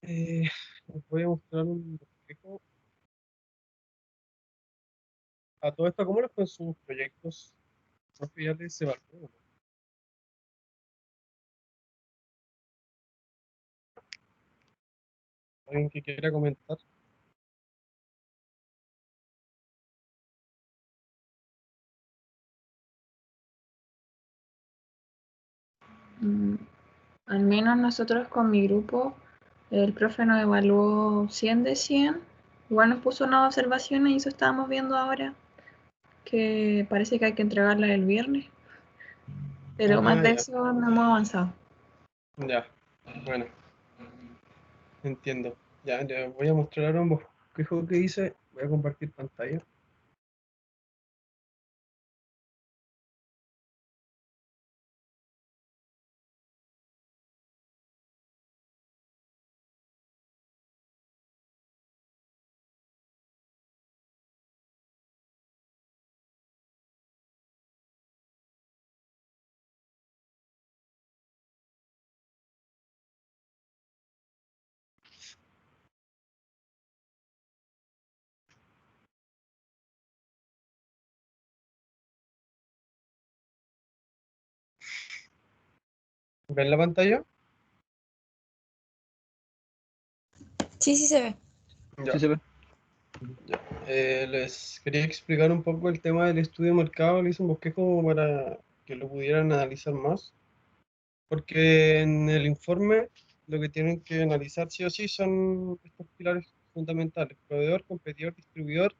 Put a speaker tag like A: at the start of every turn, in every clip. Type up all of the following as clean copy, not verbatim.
A: Eh, Les voy a mostrar un bosquejo. A todo esto, ¿cómo les fue en sus proyectos? Profe, ya les evaluó, ¿no? ¿Alguien que quiera comentar?
B: Mm, Al menos nosotros con mi grupo, el profe nos evaluó 100 de 100. Igual nos puso unas observaciones y eso estábamos viendo ahora, que parece que hay que entregarla el viernes, pero más
A: Ah,
B: de
A: ya,
B: eso no hemos avanzado.
A: ya. Bueno, entiendo. Ya, les voy a mostrar ahora un bosquejo que hice. Voy a compartir pantalla. ¿Ven la pantalla?
B: Sí, sí se ve.
A: Ya,
C: Sí se ve.
A: ya. Les quería explicar un poco el tema del estudio de mercado. Le hice un bosquejo como para que lo pudieran analizar más. Porque en el informe lo que tienen que analizar sí o sí son estos pilares fundamentales: proveedor, competidor, distribuidor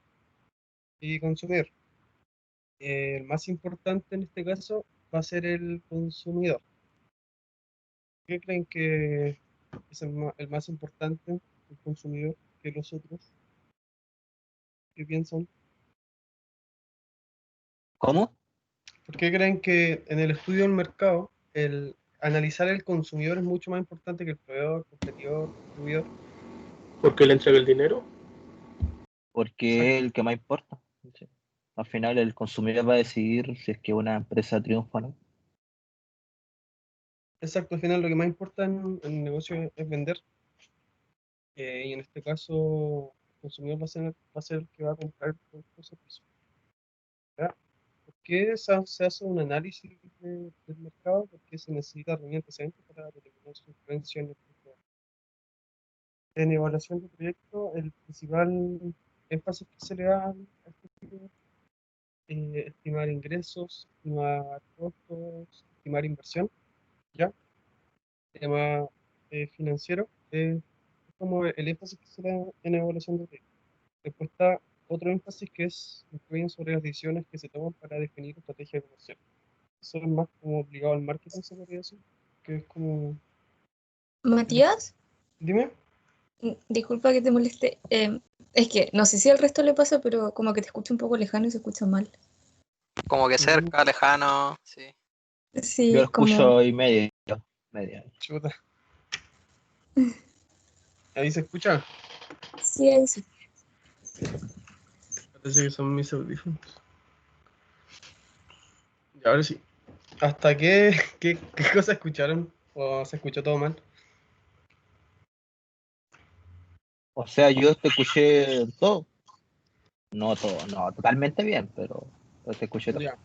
A: y consumidor. El más importante en este caso va a ser el consumidor. ¿Qué creen que es el más importante, el consumidor, que los otros? ¿Qué piensan?
C: ¿Cómo?
A: ¿Por qué creen que en el estudio del mercado el analizar el consumidor es mucho más importante que el proveedor, competidor, distribuidor?
D: Porque le entrega el dinero.
C: Porque es el que más importa. Sí. Al final el consumidor va a decidir si es que una empresa triunfa o no.
A: Exacto, al final lo que más importa en el negocio es vender, y en este caso el consumidor va a ser el que va a comprar el producto o servicio. ¿Ya? ¿Por qué se hace un análisis del mercado? Porque se necesita reunir antecedentes para determinar su influencia en el mercado. En evaluación de proyecto, el principal énfasis que se le da a este estudio es estimar ingresos, estimar costos, estimar inversión, ¿ya? Tema financiero, es como el énfasis que se le da en evaluación de proyecto. Después está otro énfasis que es influyen sobre las decisiones que se toman para definir estrategia comercial. Eso es más como obligado al marketing, se podría decir, que es como...
B: Matías,
A: Dime.
B: disculpa que te moleste. Es que no sé si al resto le pasa, pero como que te escucho un poco lejano y se escucha mal.
E: Como que
A: Mm,
E: cerca, lejano, sí.
B: Sí,
C: Yo lo
B: es como...
C: escucho y medio. Media.
A: chuta. Ahí se escucha.
B: Sí, ahí sí.
A: Parece que son mis audífonos. Y ahora sí. ¿Hasta qué cosa escucharon? ¿O se escuchó todo mal?
C: O sea, yo te escuché todo. No todo, no totalmente bien, pero te escuché todo.
A: Ya.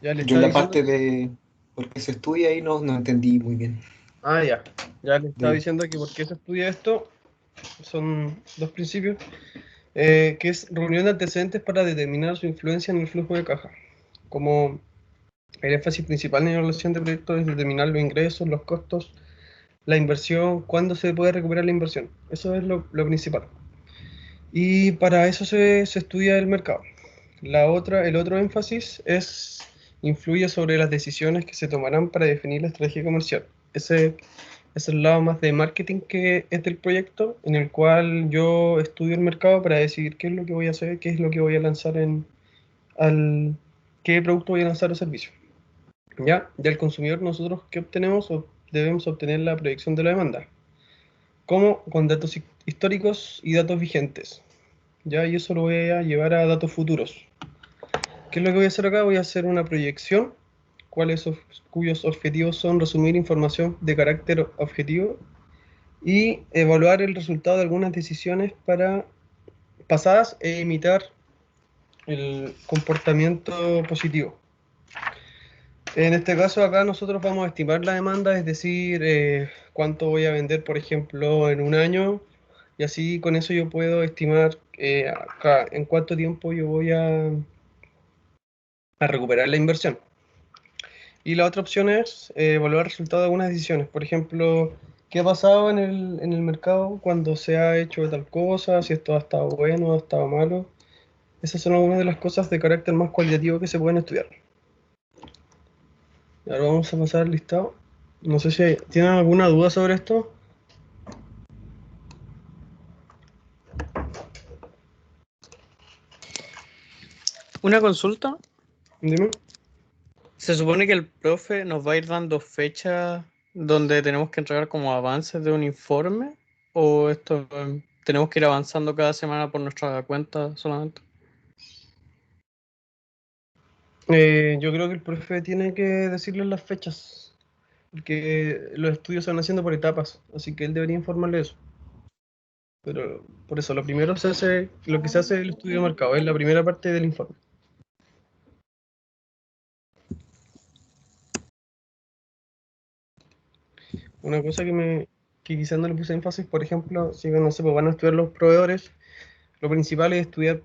A: Ya le
F: Yo
A: estaba
F: la
A: diciendo.
F: parte de por qué se estudia ahí no entendí muy bien.
A: Ah, ya. Ya le estaba
F: Dime.
A: diciendo que por qué se estudia esto. Son dos principios. Que es reunión de antecedentes para determinar su influencia en el flujo de caja. Como el énfasis principal en la evaluación de proyectos es determinar los ingresos, los costos, la inversión, cuándo se puede recuperar la inversión. Eso es lo principal. Y para eso se estudia el mercado. El otro énfasis influye sobre las decisiones que se tomarán para definir la estrategia comercial. Ese es el lado más de marketing que es del proyecto, en el cual yo estudio el mercado para decidir qué es lo que voy a hacer, qué es lo que voy a lanzar al, qué producto voy a lanzar o servicio. Ya, del consumidor nosotros qué obtenemos o debemos obtener la proyección de la demanda, como con datos históricos y datos vigentes. Ya, y eso lo voy a llevar a datos futuros. ¿Qué es lo que voy a hacer acá? Voy a hacer una proyección cuyos objetivos son resumir información de carácter objetivo y evaluar el resultado de algunas decisiones pasadas e imitar el comportamiento positivo. En este caso acá nosotros vamos a estimar la demanda, es decir, cuánto voy a vender, por ejemplo, en un año, y así con eso yo puedo estimar acá en cuánto tiempo yo voy a recuperar la inversión. Y la otra opción es evaluar el resultado de algunas decisiones. Por ejemplo, qué ha pasado en el mercado cuando se ha hecho tal cosa, si esto ha estado bueno, ha estado malo. Esas son algunas de las cosas de carácter más cualitativo que se pueden estudiar. Y ahora vamos a pasar al listado. No sé si tienen alguna duda sobre esto.
G: Una consulta.
A: Dime.
G: Se supone que el profe nos va a ir dando fechas donde tenemos que entregar como avances de un informe, o esto tenemos que ir avanzando cada semana por nuestra cuenta solamente.
A: Yo creo que el profe tiene que decirles las fechas, porque los estudios se van haciendo por etapas, así que él debería informarle de eso. Pero por eso, lo primero se hace, lo que se hace es el estudio de mercado, es la primera parte del informe. Una cosa que quizás no le puse énfasis, por ejemplo, si no sé, pues van a estudiar los proveedores, lo principal es estudiar,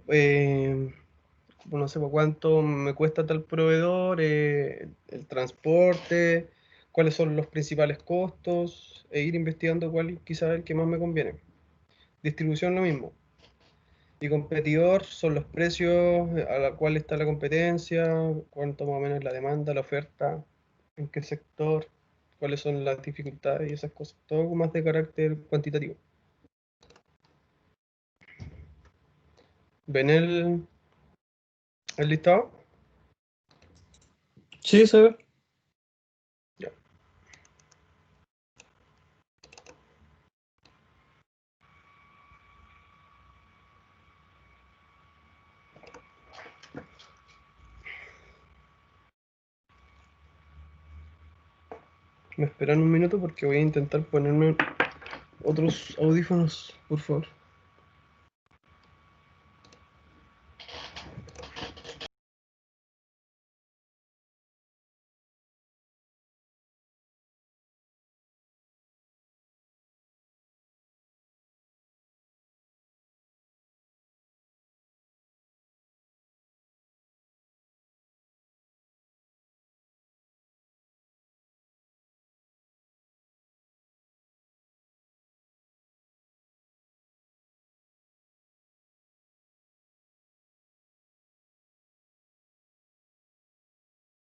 A: no sé, pues cuánto me cuesta tal proveedor, el transporte, cuáles son los principales costos, e ir investigando cuál quizás es el que más me conviene. Distribución lo mismo. Y competidor son los precios a la cual está la competencia, cuánto más o menos es la demanda, la oferta, en qué sector, cuáles son las dificultades y esas cosas. Todo más de carácter cuantitativo. ¿Ven el listado?
G: Sí, se ve.
A: Ya. Me esperan un minuto porque voy a intentar ponerme otros audífonos, por favor.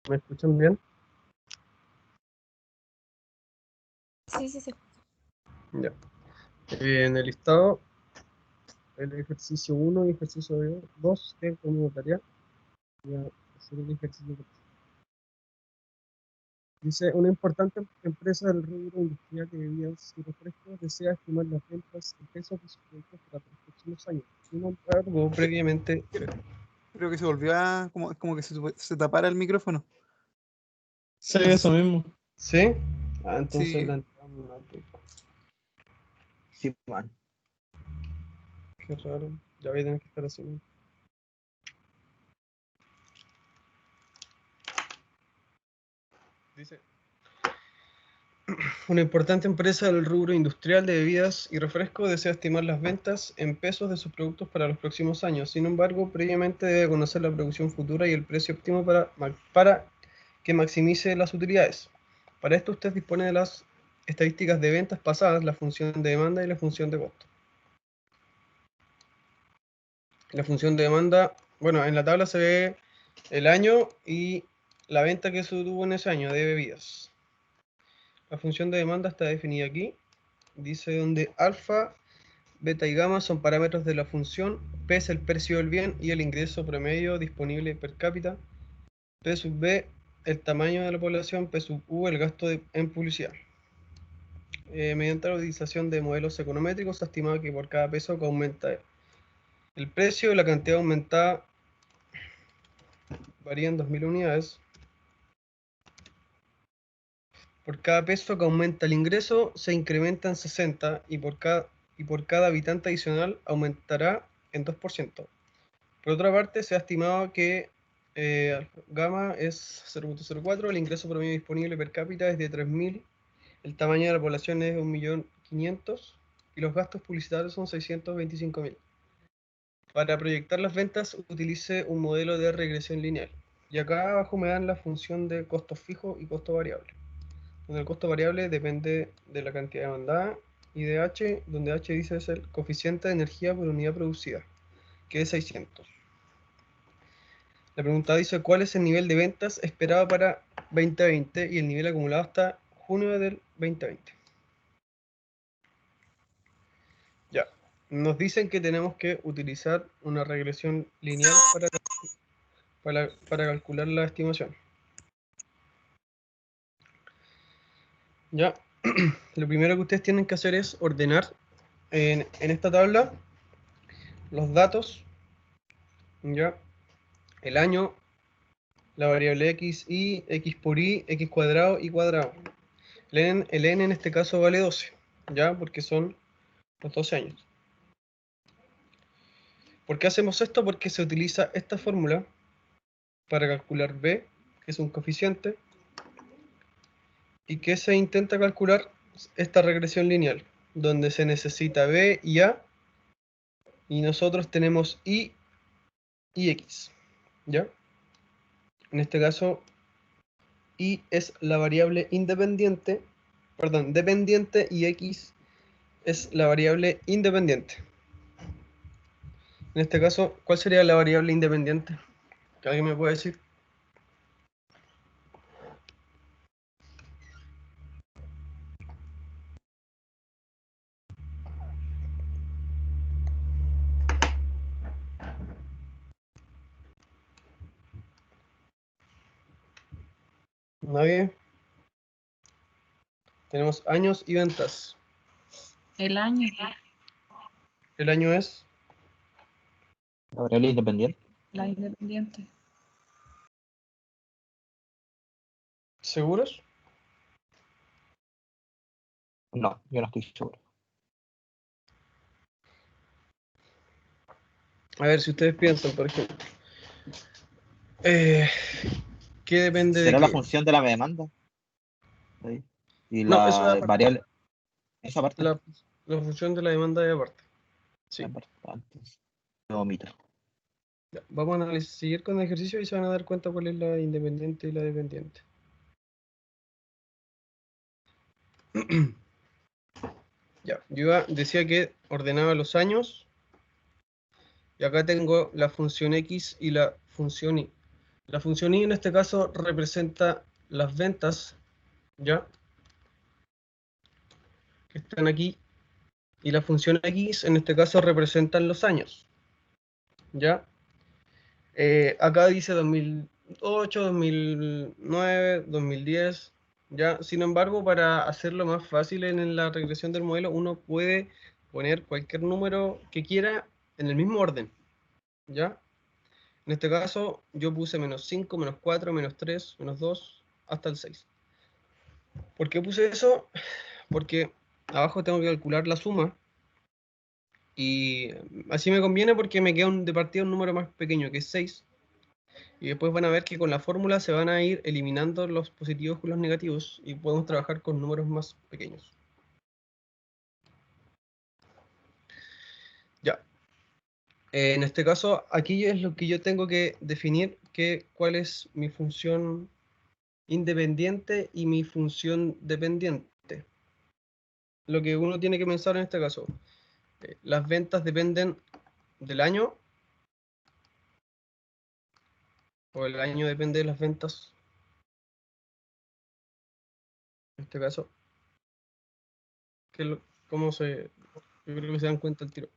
A: ¿Me escuchan bien?
H: Sí, sí, sí.
A: Ya. En el listado, el ejercicio 1 y ejercicio 2 tienen como tarea. Voy a hacer el ejercicio 3. Dice, una importante empresa del rubro industrial de bebidas y refrescos desea estimar las ventas en pesos de sus productos para los próximos años. Sin embargo, previamente...
I: Creo que se volvió a como que se tapara el micrófono.
G: Sí, eso mismo.
A: ¿Sí? Ah, entonces
I: Sí.
A: la entramos a poco.
C: Sí, man.
A: Qué raro. Ya voy a tener que estar haciendo. Dice, una importante empresa del rubro industrial de bebidas y refrescos desea estimar las ventas en pesos de sus productos para los próximos años. Sin embargo, previamente debe conocer la producción futura y el precio óptimo para que maximice las utilidades. Para esto usted dispone de las estadísticas de ventas pasadas, la función de demanda y la función de costo. La función de demanda, bueno, en la tabla se ve el año y la venta que se tuvo en ese año de bebidas. La función de demanda está definida aquí. Dice donde alfa, beta y gamma son parámetros de la función. P es el precio del bien y el ingreso promedio disponible per cápita. P sub B, el tamaño de la población. P sub U, el gasto en publicidad. Mediante la utilización de modelos econométricos se ha estimado que por cada peso que aumenta el precio, la cantidad aumentada varía en 2000 unidades. Por cada peso que aumenta el ingreso, se incrementa en 60 y por cada habitante adicional aumentará en 2%. Por otra parte, se ha estimado que gamma es 0.04, el ingreso promedio disponible per cápita es de 3.000, el tamaño de la población es 1.500.000 y los gastos publicitarios son 625.000. Para proyectar las ventas, utilice un modelo de regresión lineal. Y acá abajo me dan la función de costo fijo y costo variable. Donde el costo variable depende de la cantidad demandada y de H, donde H dice es el coeficiente de energía por unidad producida, que es 600. La pregunta dice cuál es el nivel de ventas esperado para 2020 y el nivel acumulado hasta junio del 2020. Ya, nos dicen que tenemos que utilizar una regresión lineal para calcular la estimación. Ya, lo primero que ustedes tienen que hacer es ordenar en esta tabla los datos, ya, el año, la variable x y, x por y, x cuadrado y cuadrado. El n en este caso vale 12, ya, porque son los 12 años. ¿Por qué hacemos esto? Porque se utiliza esta fórmula para calcular b, que es un coeficiente, y que se intenta calcular esta regresión lineal, donde se necesita b y a, y nosotros tenemos y x, ¿ya? En este caso, y es la variable independiente, perdón, dependiente, y x es la variable independiente. En este caso, ¿cuál sería la variable independiente? ¿Que alguien me puede decir? ¿Nadie? Tenemos años y ventas.
B: El año,
A: El año es
C: La variable independiente.
B: la independiente.
A: ¿seguros?
C: No, yo no estoy seguro.
A: A ver, si ustedes piensan, por ejemplo, ¿qué depende de
C: ¿Será la
A: qué?
C: función de la demanda? Ahí. Y
A: No, eso es
C: la
A: aparte.
C: variable. Esa parte.
A: La función de la demanda es aparte. Sí.
C: Entonces, lo omito.
A: Ya, vamos a seguir con el ejercicio y se van a dar cuenta cuál es la independiente y la dependiente. Ya, yo decía que ordenaba los años. Y acá tengo la función x y la función y. La función y en este caso representa las ventas, ¿ya? Que están aquí. Y la función x en este caso representan los años, ¿ya? Acá dice 2008, 2009, 2010, ¿ya? Sin embargo, para hacerlo más fácil en la regresión del modelo, uno puede poner cualquier número que quiera en el mismo orden, ¿ya? En este caso, yo puse -5, -4, -3, -2, hasta el 6. ¿Por qué puse eso? Porque abajo tengo que calcular la suma. Y así me conviene porque me queda de partida un número más pequeño, que es 6. Y después van a ver que con la fórmula se van a ir eliminando los positivos con los negativos y podemos trabajar con números más pequeños. Ya. En este caso, aquí es lo que yo tengo que definir, cuál es mi función independiente y mi función dependiente. Lo que uno tiene que pensar en este caso, las ventas dependen del año, o el año depende de las ventas, en este caso. ¿Cómo se...? Yo creo que se dan cuenta el tiro.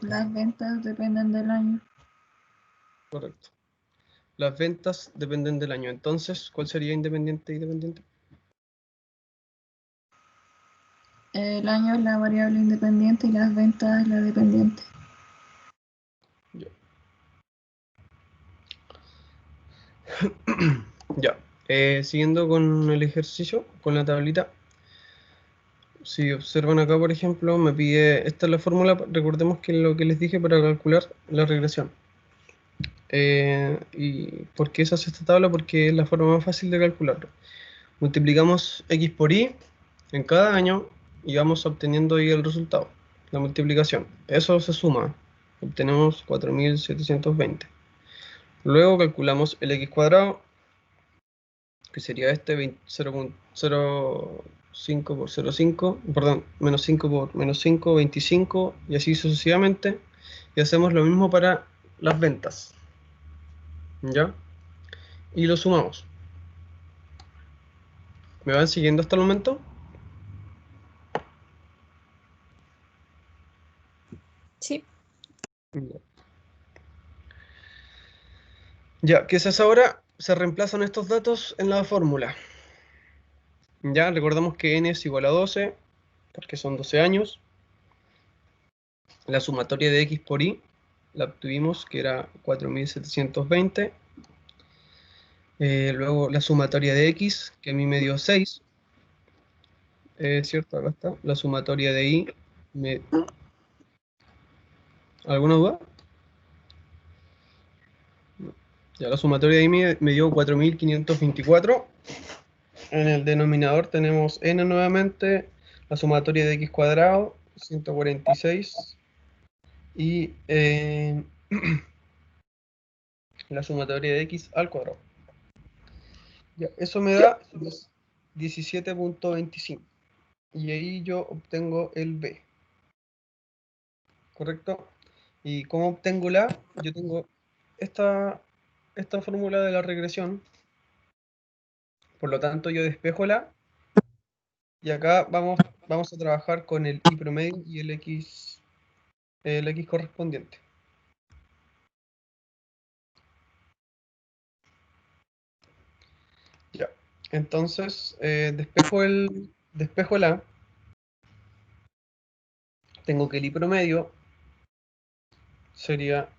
B: Las ventas dependen del año.
A: Correcto. Las ventas dependen del año. Entonces, ¿cuál sería independiente y dependiente?
B: El año es la variable independiente y las ventas es la dependiente.
A: Ya. Ya. Siguiendo con el ejercicio, con la tablita. Si observan acá, por ejemplo, me pide, esta es la fórmula, recordemos que lo que les dije para calcular la regresión. ¿Y por qué se hace esta tabla? Porque es la forma más fácil de calcularlo. Multiplicamos x por y en cada año y vamos obteniendo ahí el resultado, la multiplicación. Eso se suma, obtenemos 4720. Luego calculamos el x cuadrado, que sería este 0.05 por 0.5, perdón, menos 5 por menos 5, 25, y así sucesivamente. Y hacemos lo mismo para las ventas. ¿Ya? Y lo sumamos. ¿Me van siguiendo hasta el momento?
H: Sí.
A: Ya, ¿qué se hace ahora? Se reemplazan estos datos en la fórmula. Ya, recordamos que n es igual a 12, porque son 12 años. La sumatoria de x por y la obtuvimos, que era 4720. Luego la sumatoria de x, que a mí me dio 6. ¿Cierto? Acá está. La sumatoria de y me... ¿Alguna duda? Ya, la sumatoria de y me dio 4524. En el denominador tenemos n nuevamente, la sumatoria de x cuadrado, 146, y la sumatoria de x al cuadrado. Ya, eso me da 17.25. Y ahí yo obtengo el b. ¿Correcto? ¿Y cómo obtengo la a? Yo tengo esta fórmula de la regresión. Por lo tanto, yo despejo la a. Y acá vamos a trabajar con el y promedio y el x correspondiente. Ya. Entonces, despejo el a. Tengo que el y promedio sería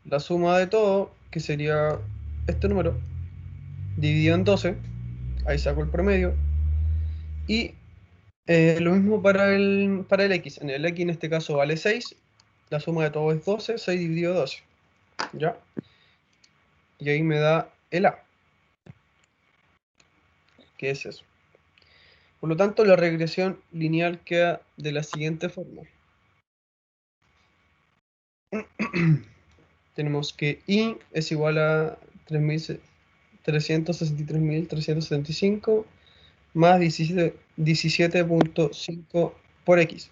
A: la suma de todo, que sería este número, dividido en 12. Ahí saco el promedio. Y lo mismo para el x. En el x en este caso vale 6. La suma de todo es 12. 6 dividido 12. ¿Ya? Y ahí me da el a. ¿Qué es eso? Por lo tanto, la regresión lineal queda de la siguiente forma. Tenemos que y es igual a 363.375 más 17.5 por x.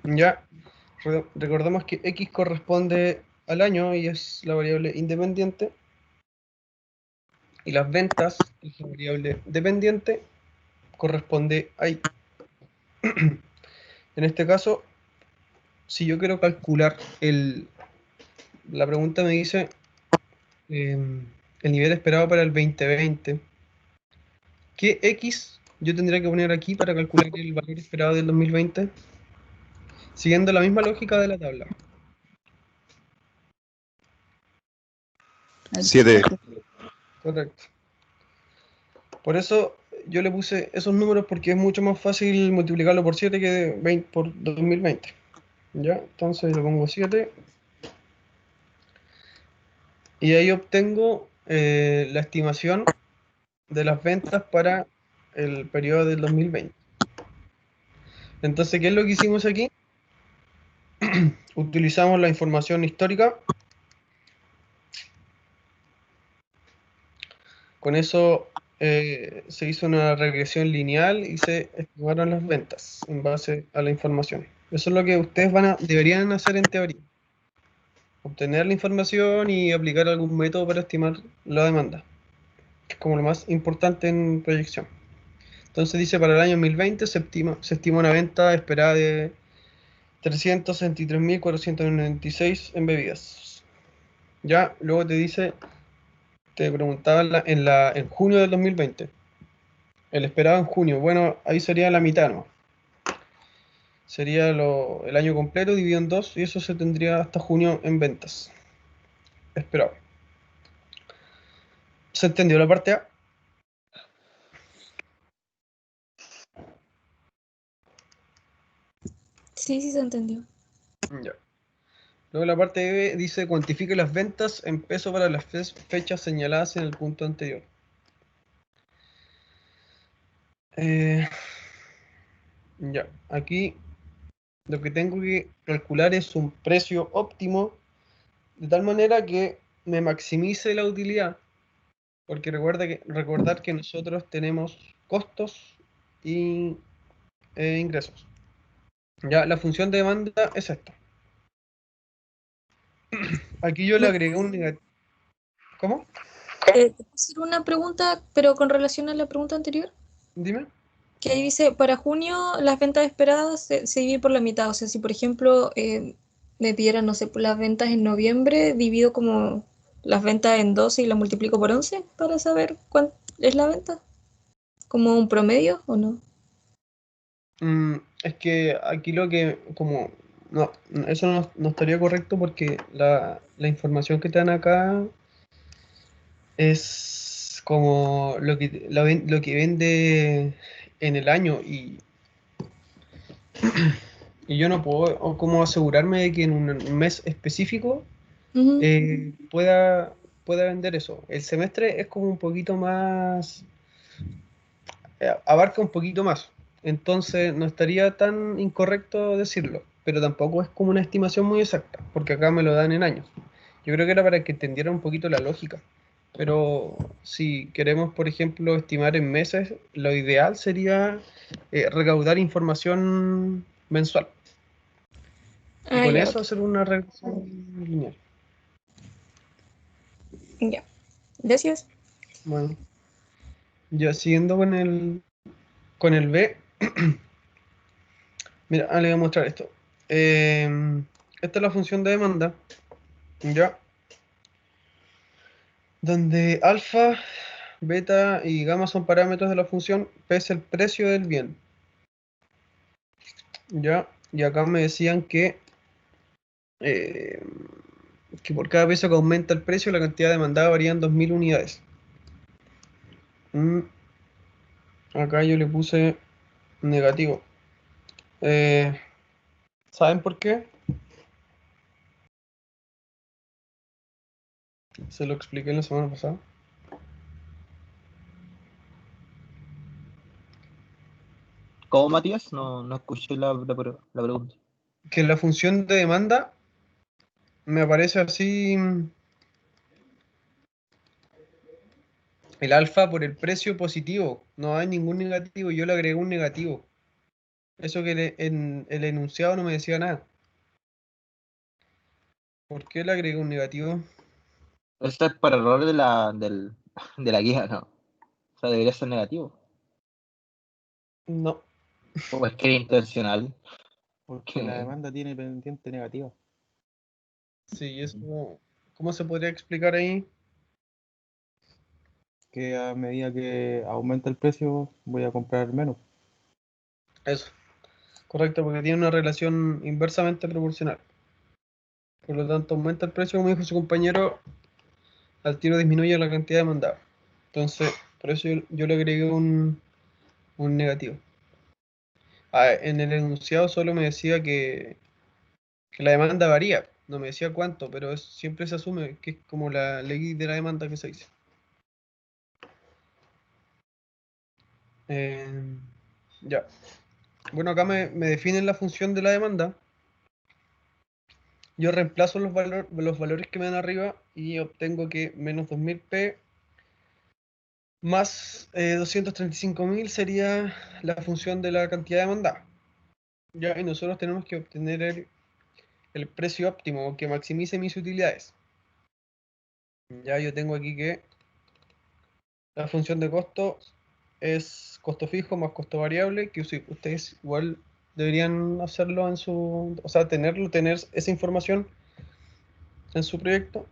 A: Ya, recordemos que x corresponde al año y es la variable independiente, y las ventas, es la variable dependiente, corresponde a y. En este caso, si yo quiero calcular la pregunta me dice el nivel esperado para el 2020, ¿qué x yo tendría que poner aquí para calcular el valor esperado del 2020? Siguiendo la misma lógica de la tabla.
I: 7.
A: Correcto. Por eso yo le puse esos números, porque es mucho más fácil multiplicarlo por 7 que por 2020. ¿Ya? Entonces le pongo 7. Y ahí obtengo la estimación de las ventas para el periodo del 2020. Entonces, ¿qué es lo que hicimos aquí? Utilizamos la información histórica. Con eso se hizo una regresión lineal y se estimaron las ventas en base a la información. Eso es lo que ustedes deberían hacer en teoría. Obtener la información y aplicar algún método para estimar la demanda, que es como lo más importante en proyección. Entonces dice, para el año 2020 se estima una venta esperada de 363.496 en bebidas. Ya, luego te dice, te preguntaba en junio del 2020. El esperado en junio. Bueno, ahí sería la mitad, ¿no? Sería el año completo dividido en 2, y eso se tendría hasta junio en ventas. Esperado. ¿Se entendió la parte A?
H: Sí, sí se entendió.
A: Ya. Luego la parte B dice cuantifique las ventas en peso para las fechas señaladas en el punto anterior. Ya, aquí lo que tengo que calcular es un precio óptimo de tal manera que me maximice la utilidad, porque recordar que nosotros tenemos costos y ingresos. Ya, la función de demanda es esta. Aquí yo le agregué un negativo. ¿Cómo?
H: ¿Te puedo hacer una pregunta, pero con relación a la pregunta anterior?
A: Dime.
H: Que ahí dice, para junio las ventas esperadas se divide por la mitad. O sea, si por ejemplo me pidieran, no sé, por las ventas en noviembre, divido como las ventas en 12 y las multiplico por 11 para saber cuánto es la venta. ¿Como un promedio o no?
A: Es que aquí lo que, como, no, eso no estaría correcto porque la información que te dan acá es como lo que vende en el año y yo no puedo como asegurarme de que en un mes específico
H: Ujú.
A: pueda vender eso. El semestre es como un poquito más, abarca un poquito más. Entonces no estaría tan incorrecto decirlo, pero tampoco es como una estimación muy exacta, porque acá me lo dan en años. Yo creo que era para que entendiera un poquito la lógica. Pero si queremos, por ejemplo, estimar en meses, lo ideal sería recaudar información mensual y
H: Ah,
A: con
H: ya,
A: eso
H: ok.
A: hacer una regresión lineal.
H: Ya. Gracias.
A: Bueno, ya siguiendo con el B, mira, le voy a mostrar esto. Esta es la función de demanda, ya, donde alfa, beta y gamma son parámetros de la función, P es el precio del bien, ya, y acá me decían eh, que por cada peso que aumenta el precio, la cantidad demandada varía en 2000 unidades. Mm, Acá yo le puse negativo. Eh, ¿Saben por qué? Se lo expliqué la semana pasada.
C: ¿Cómo, Matías? No escuché la pregunta.
A: Que la función de demanda me aparece así el alfa por el precio positivo. No hay ningún negativo. Yo le agregué un negativo. Eso que en el enunciado no me decía nada. ¿Por qué le agregué un negativo?
C: Esto es por error de la guía, ¿no? O sea, debería ser negativo.
A: No.
C: O es que era intencional.
I: Porque la demanda tiene pendiente negativa.
A: Sí, eso. ¿Cómo se podría explicar ahí?
I: Que a medida que aumenta el precio, voy a comprar menos.
A: Eso. Correcto, porque tiene una relación inversamente proporcional. Por lo tanto, aumenta el precio, como dijo su compañero, al tiro disminuye la cantidad demandada. Entonces, por eso yo le agregué un negativo. En el enunciado solo me decía que la demanda varía, no me decía cuánto, pero siempre se asume que es como la ley de la demanda que se dice. Ya. Bueno, acá me definen la función de la demanda. Yo reemplazo los valores que me dan arriba y obtengo que menos 2000p más 235.000 sería la función de la cantidad demandada. Ya, y nosotros tenemos que obtener el precio óptimo que maximice mis utilidades. Ya yo tengo aquí que la función de costo es costo fijo más costo variable, que ustedes igual deberían hacerlo o sea, tener esa información en su proyecto.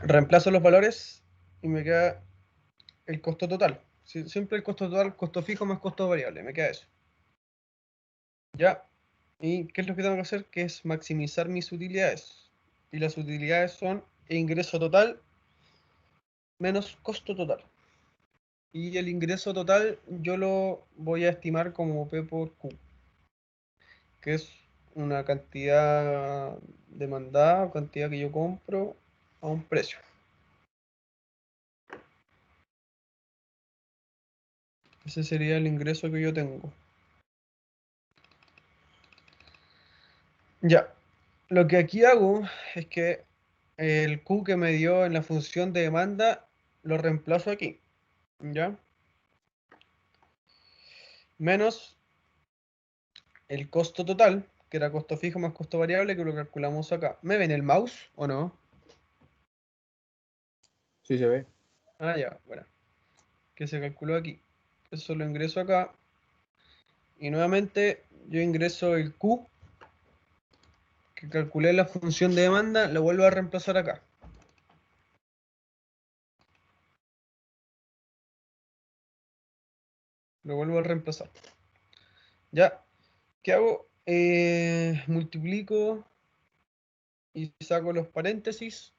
A: Reemplazo los valores y me queda el costo total. Siempre el costo total, costo fijo más costo variable, me queda eso. Ya. ¿Y qué es lo que tengo que hacer? Que es maximizar mis utilidades. Y las utilidades son ingreso total menos costo total. Y el ingreso total yo lo voy a estimar como P por Q. que es una cantidad demandada o cantidad que yo compro a un precio. Ese sería el ingreso que yo tengo. Ya, lo que aquí hago es que el Q que me dio en la función de demanda lo reemplazo aquí, ¿ya? Menos el costo total, que era costo fijo más costo variable, que lo calculamos acá. ¿Me ven el mouse o no?
J: Sí se ve.
A: Ah, ya, bueno. Que se calculó aquí. Eso lo ingreso acá. Y nuevamente yo ingreso el Q que calculé en la función de demanda, lo vuelvo a reemplazar acá. Lo vuelvo a reemplazar. Ya, ¿qué hago? Multiplico y saco los paréntesis.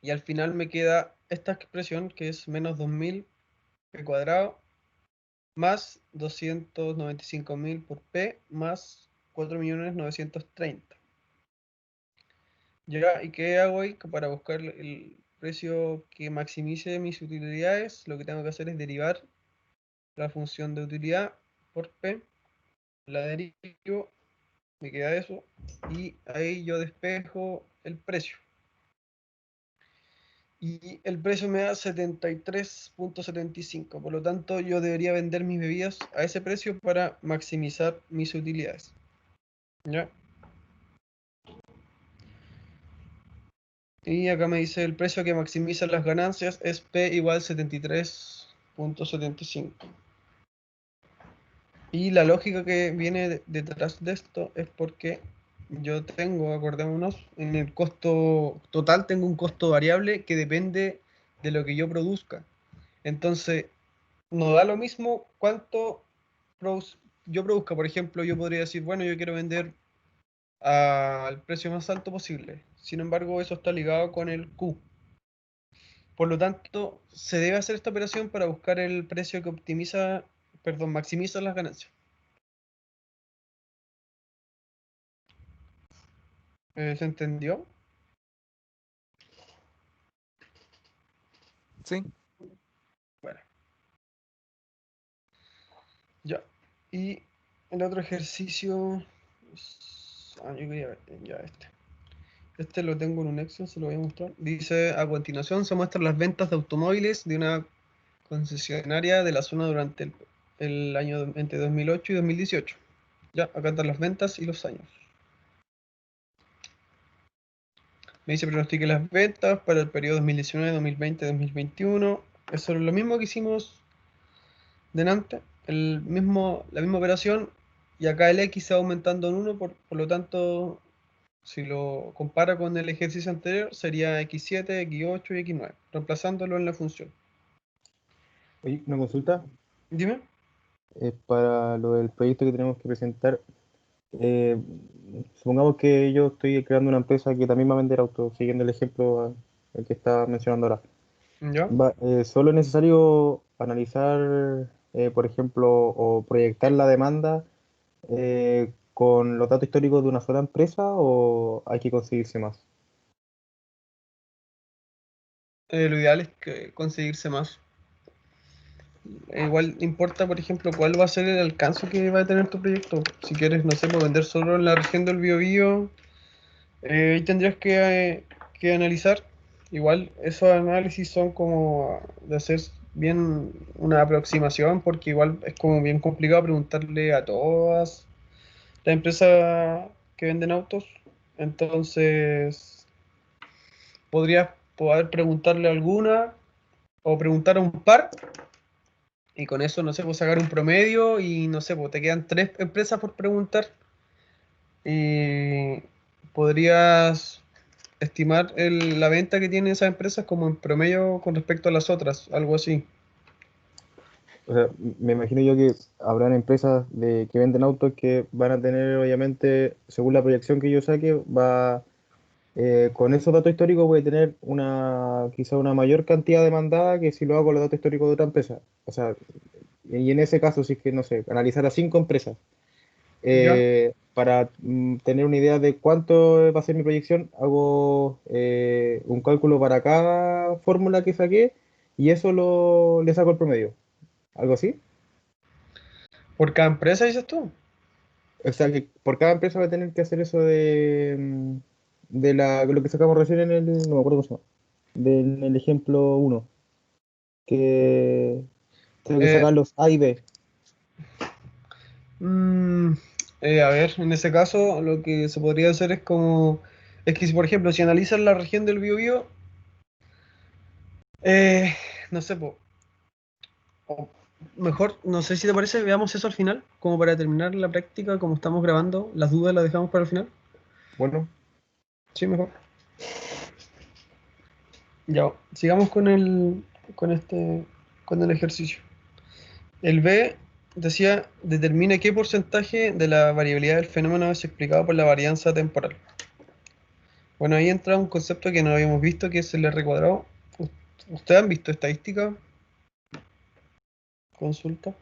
A: Y al final me queda esta expresión que es menos 2000 p cuadrado más 295.000 por p más 4.930.000. Ya, ¿y qué hago ahí? Que para buscar el precio que maximice mis utilidades, lo que tengo que hacer es derivar la función de utilidad por p, la derivo, me queda eso, y ahí yo despejo el precio. Y el precio me da 73.75, por lo tanto yo debería vender mis bebidas a ese precio para maximizar mis utilidades. ¿Ya? Y acá me dice el precio que maximiza las ganancias es P igual 73.75. Y la lógica que viene detrás de esto es porque yo tengo, acordémonos, en el costo total tengo un costo variable que depende de lo que yo produzca. Entonces, no da lo mismo cuánto yo produzca. Por ejemplo, yo podría decir, bueno, yo quiero vender al precio más alto posible. Sin embargo, eso está ligado con el Q. Por lo tanto, se debe hacer esta operación para buscar el precio que maximiza las ganancias. ¿Se entendió?
I: Sí.
A: Bueno, ya. Y el otro ejercicio. Yo quería ver, ya este. Este lo tengo en un Excel, se lo voy a mostrar. Dice, a continuación se muestran las ventas de automóviles de una concesionaria de la zona durante el año entre 2008 y 2018. Ya, acá están las ventas y los años. Me dice pronostique las ventas para el periodo 2019, 2020, 2021. Eso es lo mismo que hicimos delante, la misma operación, y acá el X se va aumentando en 1, por lo tanto, si lo compara con el ejercicio anterior, sería X7, X8 y X9, reemplazándolo en la función.
J: Oye, una consulta.
A: Dime.
J: Para lo del proyecto que tenemos que presentar. eh, Supongamos que yo estoy creando una empresa que también va a vender autos, siguiendo el ejemplo el que estaba mencionando ahora.
A: ¿Ya?
J: Solo es necesario analizar, por ejemplo, o proyectar la demanda con los datos históricos de una sola empresa, o hay que conseguirse más.
A: Lo ideal es conseguirse más. Igual importa, por ejemplo, cuál va a ser el alcance que va a tener tu proyecto. Si quieres, no sé, vender solo en la región del Biobío, ahí tendrías que analizar. Igual esos análisis son como de hacer bien una aproximación, porque igual es como bien complicado preguntarle a todas las empresas que venden autos. Entonces, podrías poder preguntarle a alguna o preguntar a un par, y con eso, no sé, pues sacar un promedio y no sé, pues te quedan 3 empresas por preguntar y podrías estimar la venta que tienen esas empresas como en promedio con respecto a las otras, algo así.
J: O sea, me imagino yo que habrán empresas que venden autos que van a tener, obviamente, según la proyección que yo saque, con esos datos históricos voy a tener quizá una mayor cantidad demandada que si lo hago con los datos históricos de otra empresa. O sea, y en ese caso, si es que, no sé, analizar a 5 empresas, Para tener una idea de cuánto va a ser mi proyección, hago un cálculo para cada fórmula que saqué y eso le saco el promedio. ¿Algo así?
A: ¿Por cada empresa dices tú?
J: O sea, que por cada empresa va a tener que hacer eso de lo que sacamos recién no me acuerdo cómo se llama, en el ejemplo 1, que tengo que
A: Eh,
J: sacar los A y B.
A: mm, a ver, en ese caso lo que se podría hacer es como... Es que si, por ejemplo, si analizas la región del Biobío, no sé, o mejor, no sé si te parece, veamos eso al final, como para terminar la práctica, como estamos grabando, las dudas las dejamos para el final.
J: Bueno,
A: Sí, mejor. Ya, sigamos con el ejercicio. El B decía, determine qué porcentaje de la variabilidad del fenómeno es explicado por la varianza temporal. Bueno, ahí entra un concepto que no habíamos visto, que es el R cuadrado. ¿Ustedes han visto estadística? Consulta.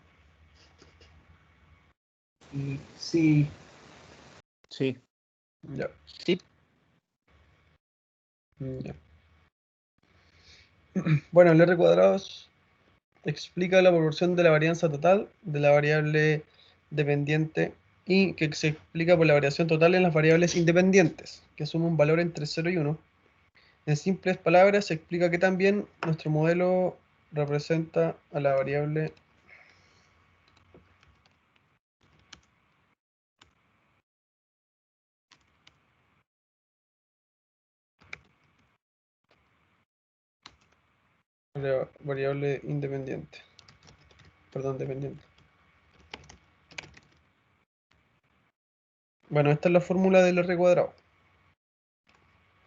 F: Sí,
C: Sí.
A: Ya,
C: Sí.
A: ya. Bueno, el R cuadrado explica la proporción de la varianza total de la variable dependiente y que se explica por la variación total en las variables independientes, que asume un valor entre 0 y 1. En simples palabras, se explica que también nuestro modelo representa a la variable independiente. Perdón, dependiente. Bueno, esta es la fórmula del R cuadrado,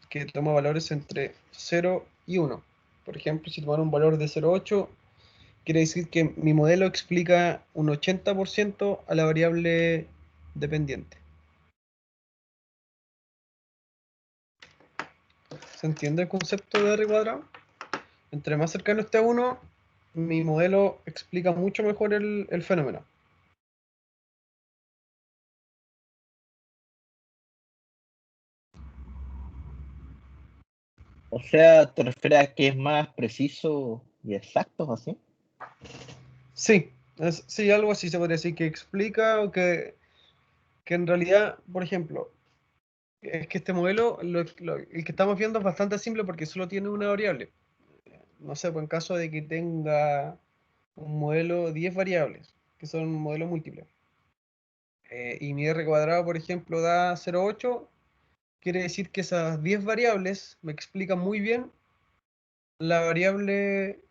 A: que toma valores entre 0 y 1. Por ejemplo, si tomara un valor de 0,8, quiere decir que mi modelo explica un 80% a la variable dependiente. ¿Se entiende el concepto de R cuadrado? Entre más cercano esté a 1, mi modelo explica mucho mejor el fenómeno.
C: O sea, ¿te refieres a que es más preciso y exacto, así?
A: Sí, sí, algo así se podría decir, que explica o que en realidad, por ejemplo, es que este modelo, el que estamos viendo es bastante simple porque solo tiene una variable. No sé, pues en caso de que tenga un modelo 10 variables, que son un modelo múltiple, y mi R cuadrado, por ejemplo, da 0,8, quiere decir que esas 10 variables me explican muy bien la variable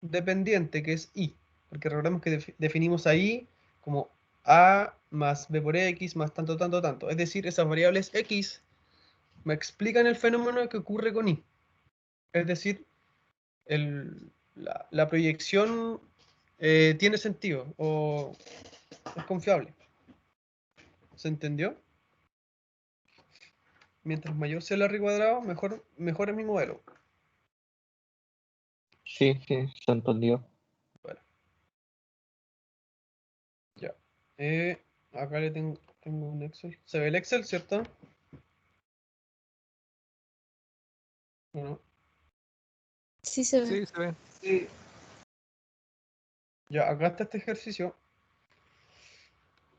A: dependiente, que es I, porque recordemos que definimos a I como A más B por X más tanto, tanto, tanto. Es decir, esas variables X me explican el fenómeno que ocurre con I. Es decir, la proyección tiene sentido o es confiable. ¿Se entendió? Mientras mayor sea el R cuadrado, mejor es mi modelo.
C: Sí, sí, se entendió.
A: Bueno, ya. Acá tengo un Excel. ¿Se ve el Excel, cierto? ¿O no?
H: Sí se ve.
I: Sí, se ve.
F: sí.
A: Ya, acá está este ejercicio.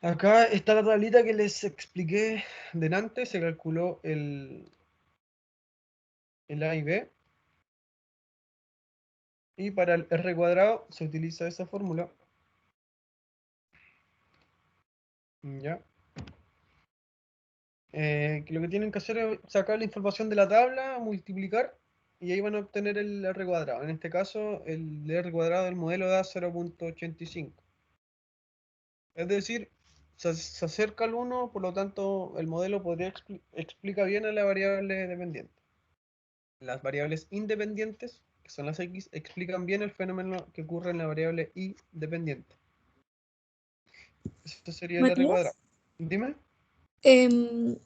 A: Acá está la tablita que les expliqué delante. Se calculó el A y B. Y para el R cuadrado se utiliza esa fórmula. Ya. Que lo que tienen que hacer es sacar la información de la tabla, multiplicar, y ahí van a obtener el R cuadrado. En este caso, el R cuadrado del modelo da 0,85. Es decir, se acerca al 1, por lo tanto, el modelo explica bien a la variable dependiente. Las variables independientes, que son las X, explican bien el fenómeno que ocurre en la variable Y dependiente. Esto sería el R cuadrado.
H: Matías,
A: Dime.
H: em,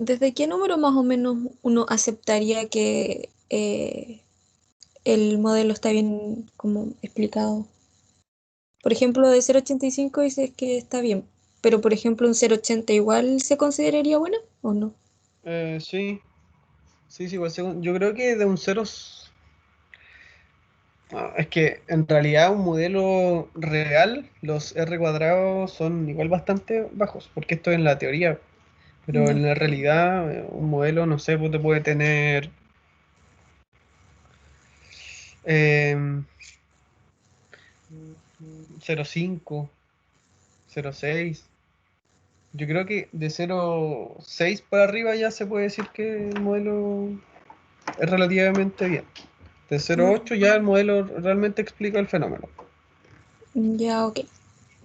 H: ¿desde qué número más o menos uno aceptaría que el modelo está bien como explicado? Por ejemplo, de 0,85 dices que está bien, pero por ejemplo, un 0,80 igual se consideraría bueno o no.
A: Sí, sí, igual yo creo que de un 0. Es que en realidad un modelo real, los R cuadrados son igual bastante bajos, porque esto es en la teoría, pero
H: Ya.
A: en la realidad un modelo, no sé, pues te puede tener eh, 0,5, 0,6. Yo creo que de 0,6 para arriba ya se puede decir que el modelo es relativamente bien. De 0,8 ya el modelo realmente explica el fenómeno.
H: Ya, ok.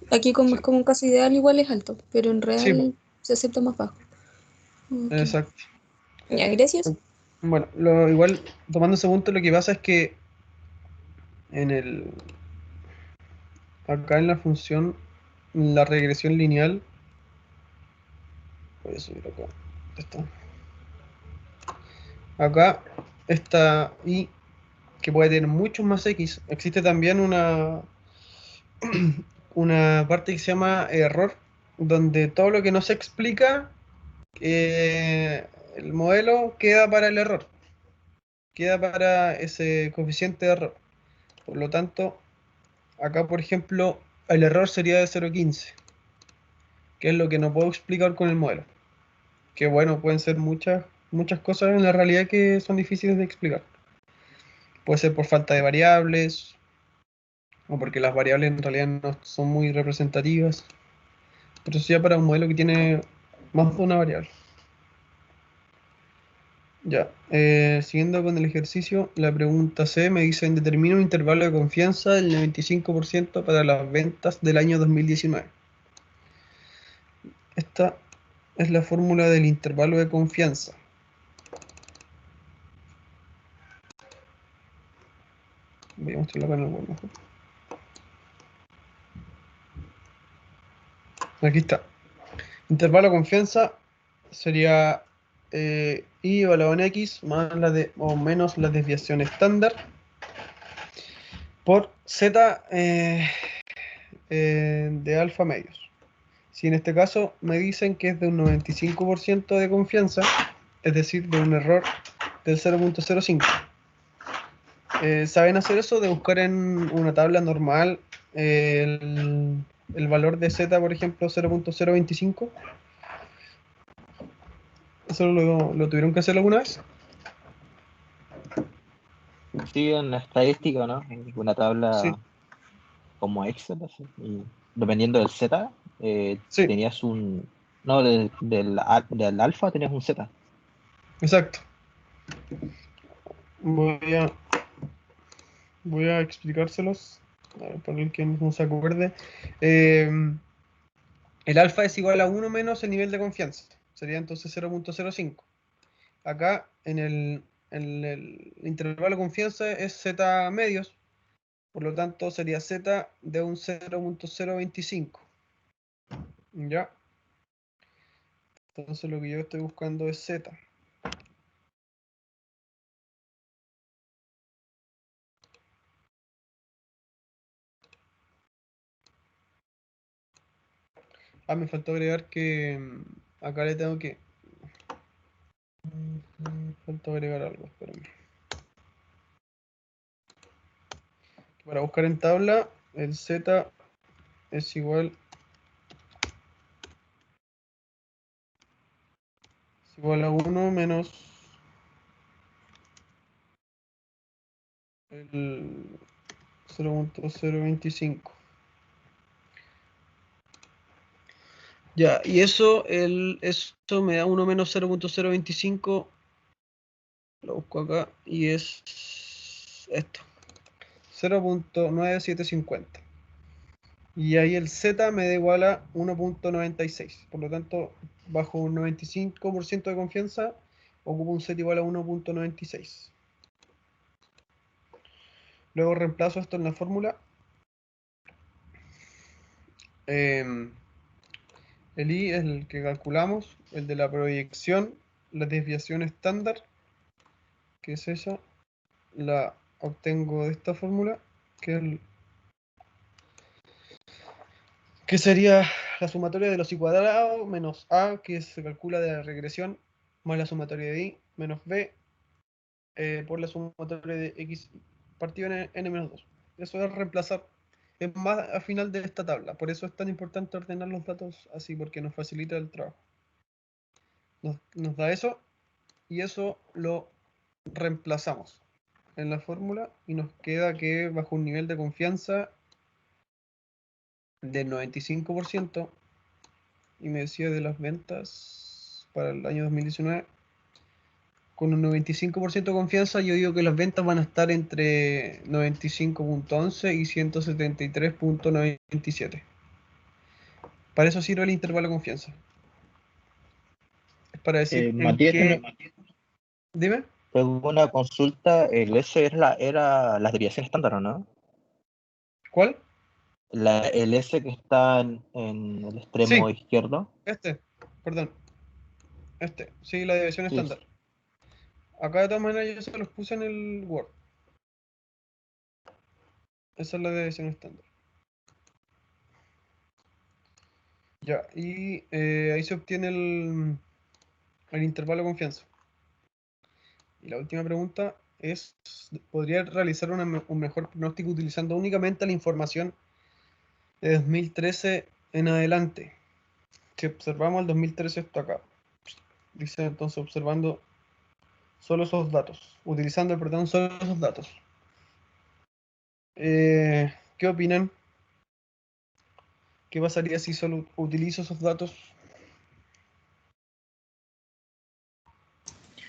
H: Aquí como es
A: Sí,
H: como un caso ideal, igual es alto, pero en
A: sí, po,
H: real se acepta más bajo. Ok.
A: exacto.
H: Ya, gracias.
A: Bueno, igual tomando ese punto, lo que pasa es que en el acá en la función, la regresión lineal, voy a subir acá, está. Acá está y que puede tener muchos más x. Existe también una parte que se llama error, donde todo lo que no se explica, el modelo queda para el error, queda para ese coeficiente de error. Por lo tanto, acá, por ejemplo, el error sería de 0,15, que es lo que no puedo explicar con el modelo. Que bueno, pueden ser muchas cosas en la realidad que son difíciles de explicar. Puede ser por falta de variables, o porque las variables en realidad no son muy representativas. Pero eso ya para un modelo que tiene más de una variable. Ya, siguiendo con el ejercicio, la pregunta C me dice: determina un intervalo de confianza del 95% para las ventas del año 2019. Esta es la fórmula del intervalo de confianza. Voy a mostrarlo acá en el web mejor. Aquí está. Intervalo de confianza sería I evaluado en X más o menos la desviación estándar por Z de alfa medios. Si en este caso me dicen que es de un 95% de confianza, es decir, de un error del 0,05. ¿Saben hacer eso de buscar en una tabla normal el valor de Z, por ejemplo, 0,025? ¿Eso lo tuvieron que hacer alguna vez?
C: Sí, en la estadística, ¿no? En una
A: Sí,
C: tabla como Excel, así, y dependiendo del Z,
A: sí,
C: tenías un... No, del alfa tenías un Z.
A: exacto. Voy a, voy a explicárselos, a ver, para el que no se acuerde. Eh, el alfa es igual a 1 menos el nivel de confianza. Sería entonces 0,05. Acá en el intervalo de confianza es Z medios, por lo tanto sería Z de un 0,025. ¿Ya? Entonces lo que yo estoy buscando es Z. Me faltó agregar que acá le tengo que... faltó agregar algo, espérame. Para buscar en tabla, el Z es igual a 1 menos el 0,025. Ya, y eso me da 1 menos 0,025. Lo busco acá y es esto, 0,9750. Y ahí el Z me da igual a 1,96. Por lo tanto, bajo un 95% de confianza, ocupo un Z igual a 1,96. Luego reemplazo esto en la fórmula. El I es el que calculamos, el de la proyección, la desviación estándar, que es esa, la obtengo de esta fórmula, que es que sería la sumatoria de los i cuadrado menos a, que se calcula de la regresión, más la sumatoria de i menos b por la sumatoria de x partido en n-2. Eso es reemplazar, es más al final de esta tabla. Por eso es tan importante ordenar los datos así, porque nos facilita el trabajo. Nos da eso, y eso lo reemplazamos en la fórmula, y nos queda que bajo un nivel de confianza del 95%, y me decía de las ventas para el año 2019, con un 95% de confianza, yo digo que las ventas van a estar entre 95.11 y 173.97. Para eso sirve el intervalo de confianza. Es para decir en
C: Matías,
A: qué... Dime.
C: tengo una consulta. El S era la desviación estándar, ¿o no?
A: ¿Cuál?
C: El S que está en el extremo
A: Sí.
C: izquierdo.
A: Perdón. Sí, la desviación
C: Sí.
A: estándar. Acá de todas maneras yo se los puse en el Word. Esa es la desviación estándar. Ya, y ahí se obtiene el intervalo de confianza. Y la última pregunta es, ¿podría realizar un mejor pronóstico utilizando únicamente la información de 2013 en adelante? Si observamos el 2013 está acá. Dice entonces observando solo esos datos, utilizando, perdón, solo esos datos. ¿Qué opinan? ¿Qué pasaría si solo utilizo esos datos?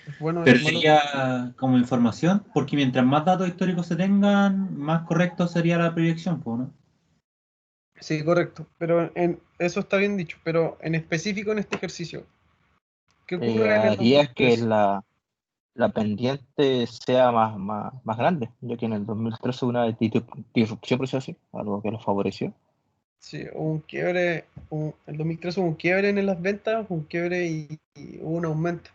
A: ¿Es bueno,
K: Pero
A: es malo?
K: sería como información, porque mientras más datos históricos se tengan, más correcto sería la proyección, pues, ¿no?
A: Sí, correcto. Pero eso está bien dicho. Pero en específico en este ejercicio, ¿qué ocurre en el
C: Haría que
A: 2013?
C: la pendiente sea más grande, ya que en el 2013 hubo una disrupción, por decirlo así, algo que lo favoreció.
A: Sí, hubo un quiebre, el 2013 hubo un quiebre en las ventas, un quiebre y hubo un aumento.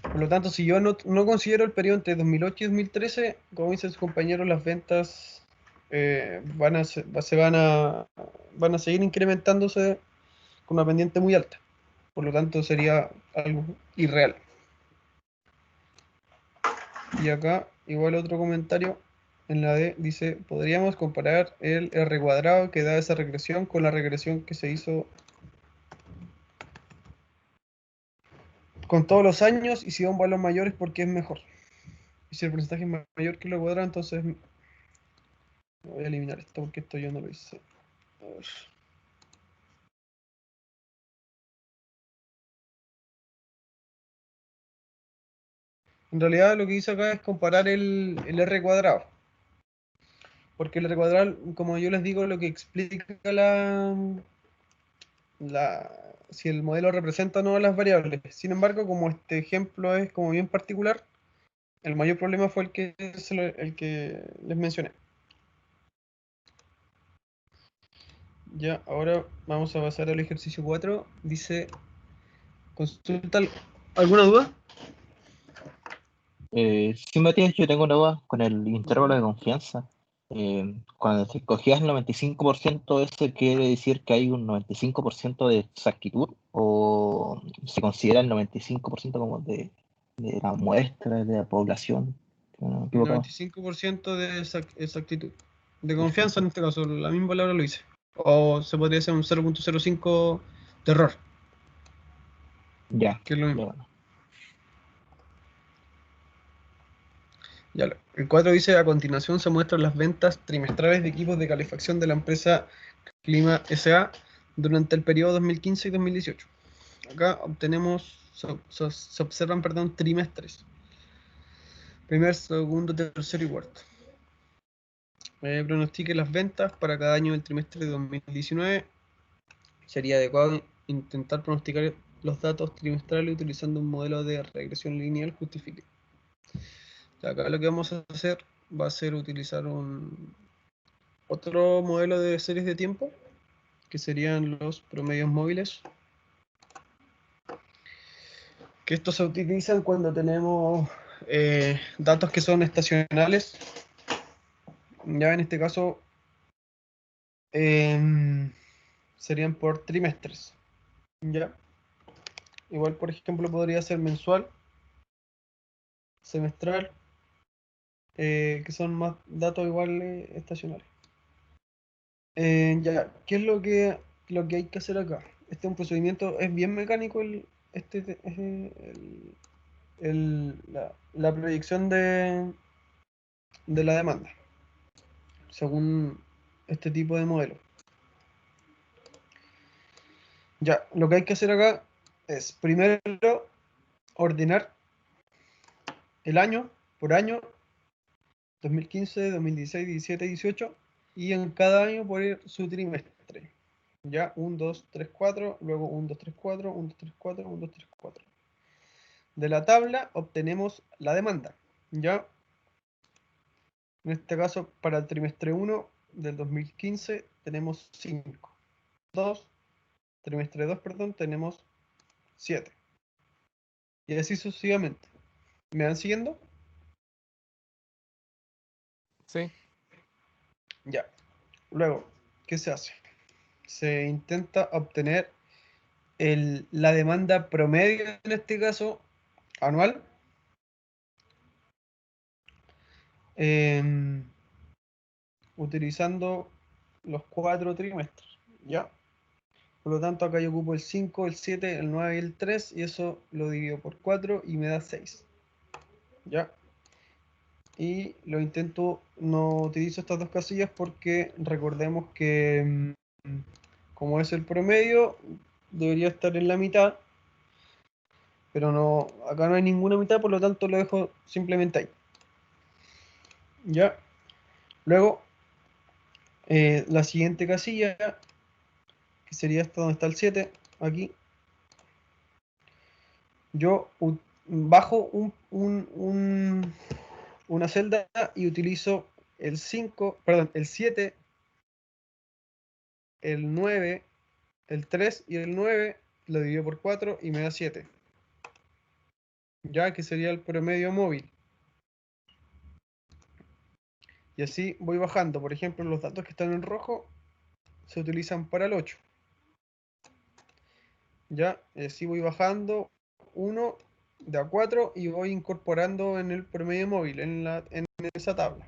A: Por lo tanto, si yo no considero el periodo entre 2008 y 2013, como dicen sus compañeros, las ventas van a seguir incrementándose con una pendiente muy alta. Por lo tanto, sería algo irreal. Y acá, igual otro comentario en la D dice, podríamos comparar el R cuadrado que da esa regresión con la regresión que se hizo con todos los años, y si da un valor mayor es porque es mejor. Y si el porcentaje es mayor que lo cuadrado, entonces voy a eliminar esto porque esto yo no lo hice. A ver. En realidad lo que hice acá es comparar el R cuadrado. Porque el R cuadrado, como yo les digo, lo que explica si el modelo representa o no las variables. Sin embargo, como este ejemplo es como bien particular, el mayor problema fue el que les mencioné. Ya, ahora vamos a pasar al ejercicio 4. Dice, consulta, ¿alguna duda?
C: Sí, Matías, yo tengo una duda con el intervalo de confianza. Cuando te cogías el 95%, ¿eso quiere decir que hay un 95% de exactitud? ¿O se considera el 95% como de la muestra, de la población? No me equivoco.
A: 95% de exactitud. De confianza en este caso, la misma palabra lo hice. O se podría hacer un 0.05 de error.
C: Ya,
A: Que es lo mismo.
C: ya, bueno.
A: Ya, el 4 dice, a continuación se muestran las ventas trimestrales de equipos de calefacción de la empresa Clima S.A. durante el periodo 2015 y 2018. Acá obtenemos, se observan, perdón, trimestres. Primer, segundo, tercero y cuarto. Pronostique las ventas para cada año del trimestre de 2019. Sería adecuado intentar pronosticar los datos trimestrales utilizando un modelo de regresión lineal justificado. Acá lo que vamos a hacer va a ser utilizar otro modelo de series de tiempo, que serían los promedios móviles, que estos se utilizan cuando tenemos datos que son estacionales. Ya en este caso serían por trimestres. ¿Ya? Igual, por ejemplo, podría ser mensual, semestral, que son más datos igual estacionales. Ya, ¿qué es lo que hay que hacer acá? Este es un procedimiento, es bien mecánico la proyección de la demanda, según este tipo de modelo. Ya, lo que hay que hacer acá es primero ordenar el año por año, 2015, 2016, 17, 18, y en cada año poner su trimestre. Ya, 1, 2, 3, 4, luego 1, 2, 3, 4, 1, 2, 3, 4, 1, 2, 3, 4. De la tabla obtenemos la demanda. Ya, en este caso, para el trimestre 1 del 2015 tenemos 5. 2, trimestre 2, perdón, tenemos 7. Y así sucesivamente. ¿Me van siguiendo?
L: Sí.
A: Ya. Luego, ¿qué se hace? Se intenta obtener la demanda promedio, en este caso, anual. Utilizando los 4 trimestres. ¿Ya? Por lo tanto, acá yo ocupo el 5, el 7, el 9 y el 3, y eso lo divido por 4 y me da 6. ¿Ya? Y lo intento, no utilizo estas dos casillas porque recordemos que como es el promedio, debería estar en la mitad, pero no, acá no hay ninguna mitad, por lo tanto lo dejo simplemente ahí. ¿Ya? Luego, la siguiente casilla, que sería esta donde está el 7, aquí, yo bajo una celda y utilizo el 5, perdón, el 7, el 9, el 3 y el 9, lo divido por 4 y me da 7. Ya que sería el promedio móvil. Y así voy bajando. Por ejemplo, los datos que están en rojo se utilizan para el 8. Ya, así voy bajando 1 de a 4 y voy incorporando en el promedio móvil, en esa tabla.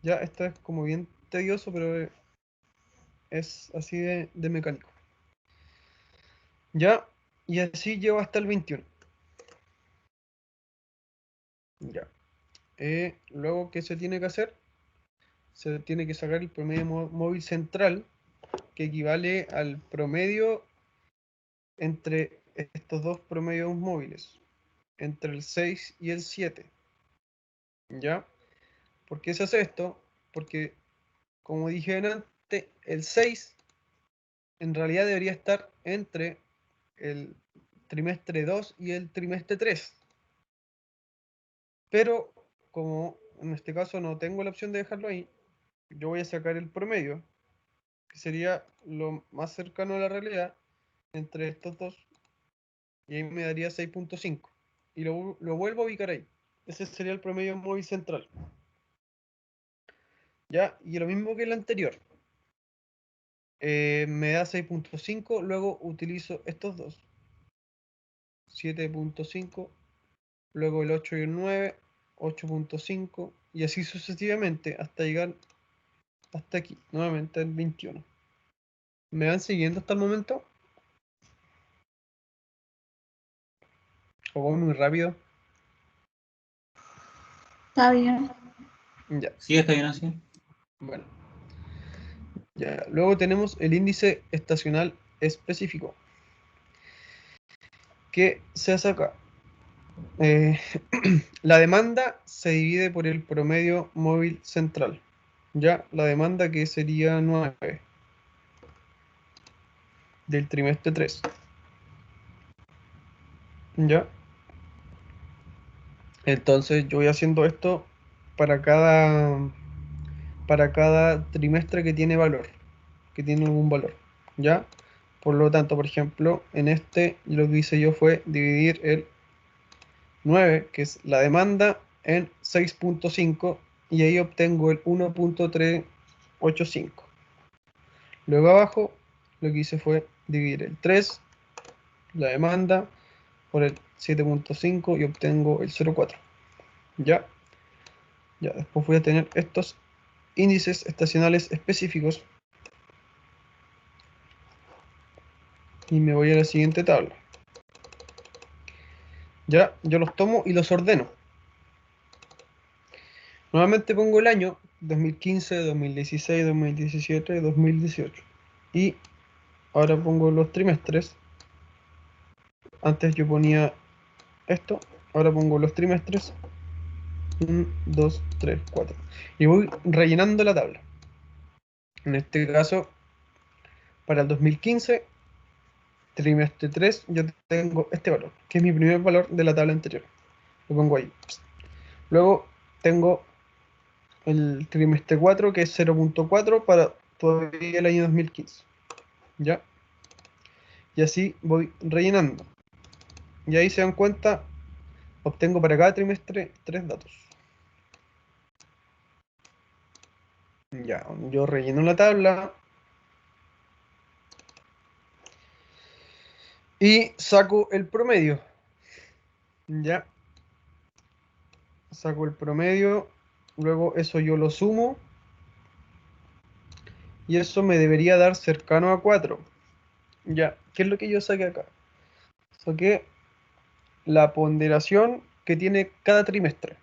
A: Ya, esto es como bien tedioso, pero es así de mecánico. Ya, y así llevo hasta el 21. Ya. Luego, ¿qué se tiene que hacer? Se tiene que sacar el promedio móvil central, que equivale al promedio entre estos dos promedios móviles, entre el 6 y el 7. ¿Ya? ¿Por qué se hace esto? Porque, como dije antes, el 6 en realidad debería estar entre el trimestre 2 y el trimestre 3. Pero, como en este caso no tengo la opción de dejarlo ahí, yo voy a sacar el promedio, que sería lo más cercano a la realidad entre estos dos, y ahí me daría 6.5. Y lo vuelvo a ubicar ahí. Ese sería el promedio móvil central. ¿Ya? Y lo mismo que el anterior. Me da 6.5, luego utilizo estos dos. 7.5, luego el 8 y el 9, 8.5, y así sucesivamente hasta llegar hasta aquí, nuevamente el 21. ¿Me van siguiendo hasta el momento? ¿O voy muy rápido?
B: Está bien.
A: Ya.
K: Sí, está bien así.
A: Bueno. Ya. Luego tenemos el índice estacional específico. ¿Qué se hace acá? La demanda se divide por el promedio móvil central. Ya, la demanda que sería 9 del trimestre 3. Ya. Entonces yo voy haciendo esto para cada trimestre que tiene valor, que tiene algún valor. ¿Ya? Por lo tanto, por ejemplo, en este lo que hice yo fue dividir el 9, que es la demanda, en 6.5 y ahí obtengo el 1.385. Luego abajo lo que hice fue dividir el 3, la demanda, por el 7.5 y obtengo el 0.4. Ya, después voy a tener estos índices estacionales específicos y me voy a la siguiente tabla. Ya, yo los tomo y los ordeno. Nuevamente pongo el año 2015, 2016, 2017, 2018. Y ahora pongo los trimestres. Antes yo ponía esto, ahora pongo los trimestres. 1, 2, 3, 4. Y voy rellenando la tabla. En este caso, para el 2015, trimestre 3, yo tengo este valor, que es mi primer valor de la tabla anterior. Lo pongo ahí. Luego tengo el trimestre 4, que es 0.4 para todavía el año 2015. ¿Ya? Y así voy rellenando. Y ahí se dan cuenta, obtengo para cada trimestre 3 datos. Ya, yo relleno la tabla y saco el promedio. Ya. Saco el promedio, luego eso yo lo sumo y eso me debería dar cercano a 4. Ya, ¿qué es lo que yo saqué acá? Saqué la ponderación que tiene cada trimestre.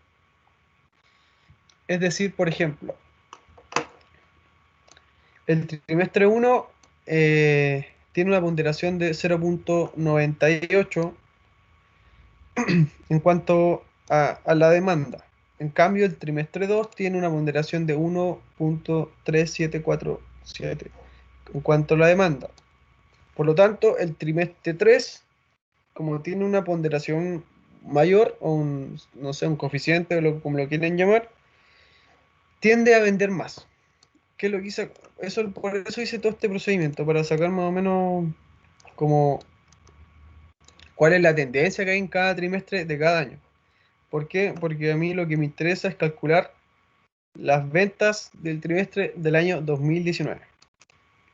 A: Es decir, por ejemplo, el trimestre 1 tiene una ponderación de 0.98 en cuanto a la demanda. En cambio, el trimestre 2 tiene una ponderación de 1.3747 en cuanto a la demanda. Por lo tanto, el trimestre 3, como tiene una ponderación mayor, o un, no sé, un coeficiente, como lo quieren llamar, tiende a vender más. ¿Qué es lo que hice? Por eso hice todo este procedimiento, para sacar más o menos como cuál es la tendencia que hay en cada trimestre de cada año. ¿Por qué? Porque a mí lo que me interesa es calcular las ventas del trimestre del año 2019.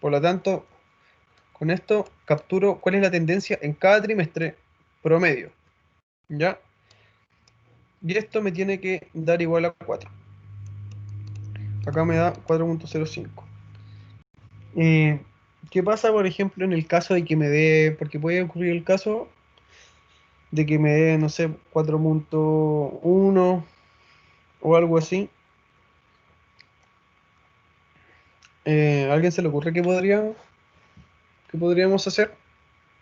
A: Por lo tanto, con esto capturo cuál es la tendencia en cada trimestre promedio. ¿Ya? Y esto me tiene que dar igual a 4. Acá me da 4.05. ¿Qué pasa, por ejemplo, en el caso de que me dé, porque puede ocurrir el caso de que me dé, no sé, 4.1 o algo así? ¿A alguien se le ocurre qué podríamos hacer?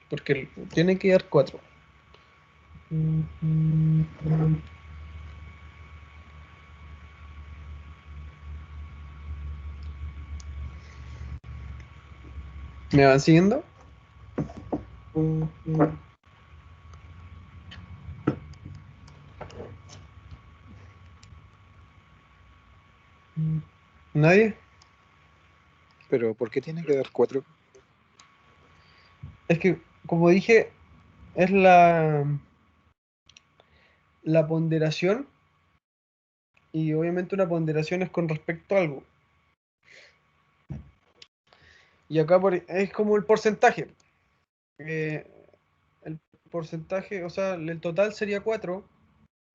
A: Porque tiene que dar 4. ¿Me van siguiendo? ¿Nadie?
L: Pero ¿por qué tiene que dar 4?
A: Es que, como dije, es la ponderación, y obviamente una ponderación es con respecto a algo. Y acá es como el porcentaje. El porcentaje, o sea, el total sería 4,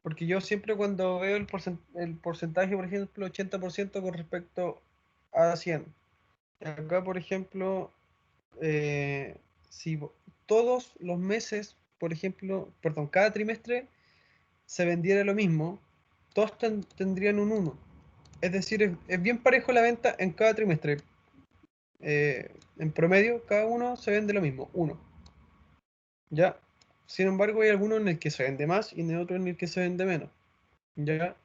A: porque yo siempre cuando veo el porcentaje, por ejemplo, 80% con respecto a 100. Acá, por ejemplo, si todos los meses, por ejemplo, perdón, cada trimestre se vendiera lo mismo, todos tendrían un 1. Es decir, es bien parejo la venta en cada trimestre. En promedio, cada uno se vende lo mismo, 1. ¿Ya? Sin embargo, hay algunos en el que se vende más y en otro en el que se vende menos. ¿Ya?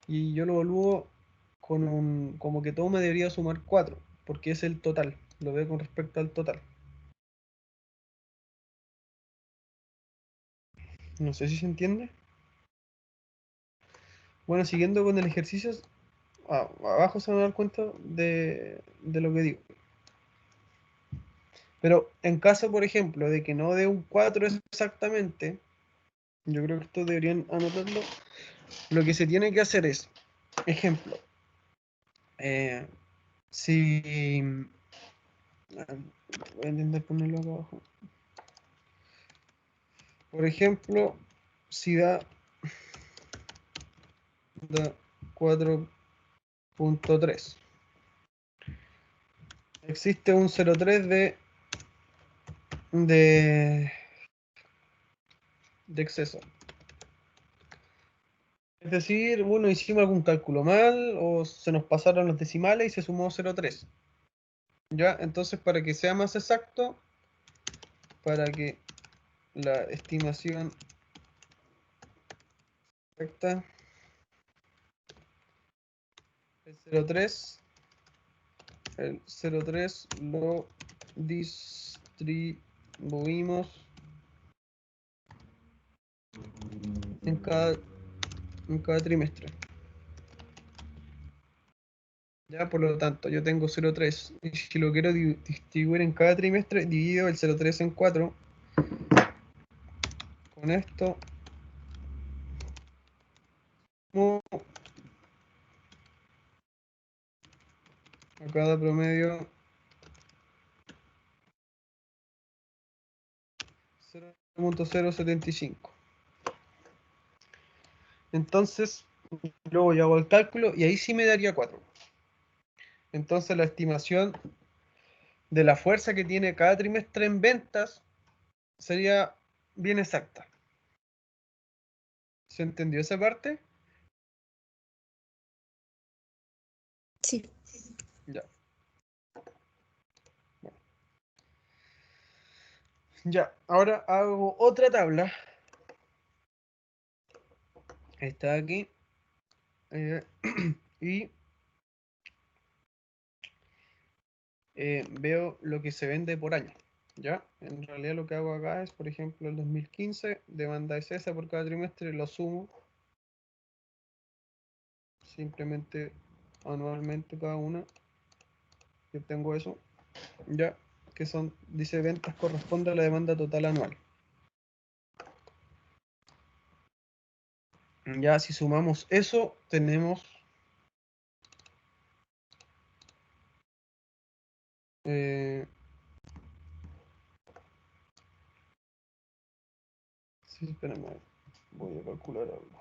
A: Y yo lo evalúo como que todo me debería sumar 4, porque es el total. Lo veo con respecto al total. No sé si se entiende. Bueno, siguiendo con el ejercicio, abajo se van a dar cuenta de lo que digo. Pero en caso, por ejemplo, de que no dé un 4 exactamente, yo creo que esto deberían anotarlo. Lo que se tiene que hacer es, ejemplo, si Voy a intentar ponerlo acá abajo. Por ejemplo, si da 4.3. Existe un 0.3 de exceso. Es decir, bueno, hicimos algún cálculo mal o se nos pasaron los decimales y se sumó 0.3. ¿Ya? Entonces, para que sea más exacto, para que la estimación exacta es 0.3, el 0.3 lo distribuimos en cada trimestre. Ya, por lo tanto, yo tengo 0.3 y si lo quiero distribuir en cada trimestre, divido el 0.3 en 4. Con esto a cada promedio 0.075. Entonces, luego yo hago el cálculo y ahí sí me daría 4. Entonces la estimación de la fuerza que tiene cada trimestre en ventas sería bien exacta. ¿Se entendió esa parte?
H: Sí.
A: Ya. Bueno. Ya, ahora hago otra tabla. Está aquí. Y veo lo que se vende por año. ¿Ya? En realidad lo que hago acá es, por ejemplo, el 2015, demanda es esa por cada trimestre, lo sumo. Simplemente anualmente cada una. Yo tengo eso. Ya, que son, dice ventas corresponde a la demanda total anual. Ya, si sumamos eso, tenemos sí, espérame, voy a calcular algo.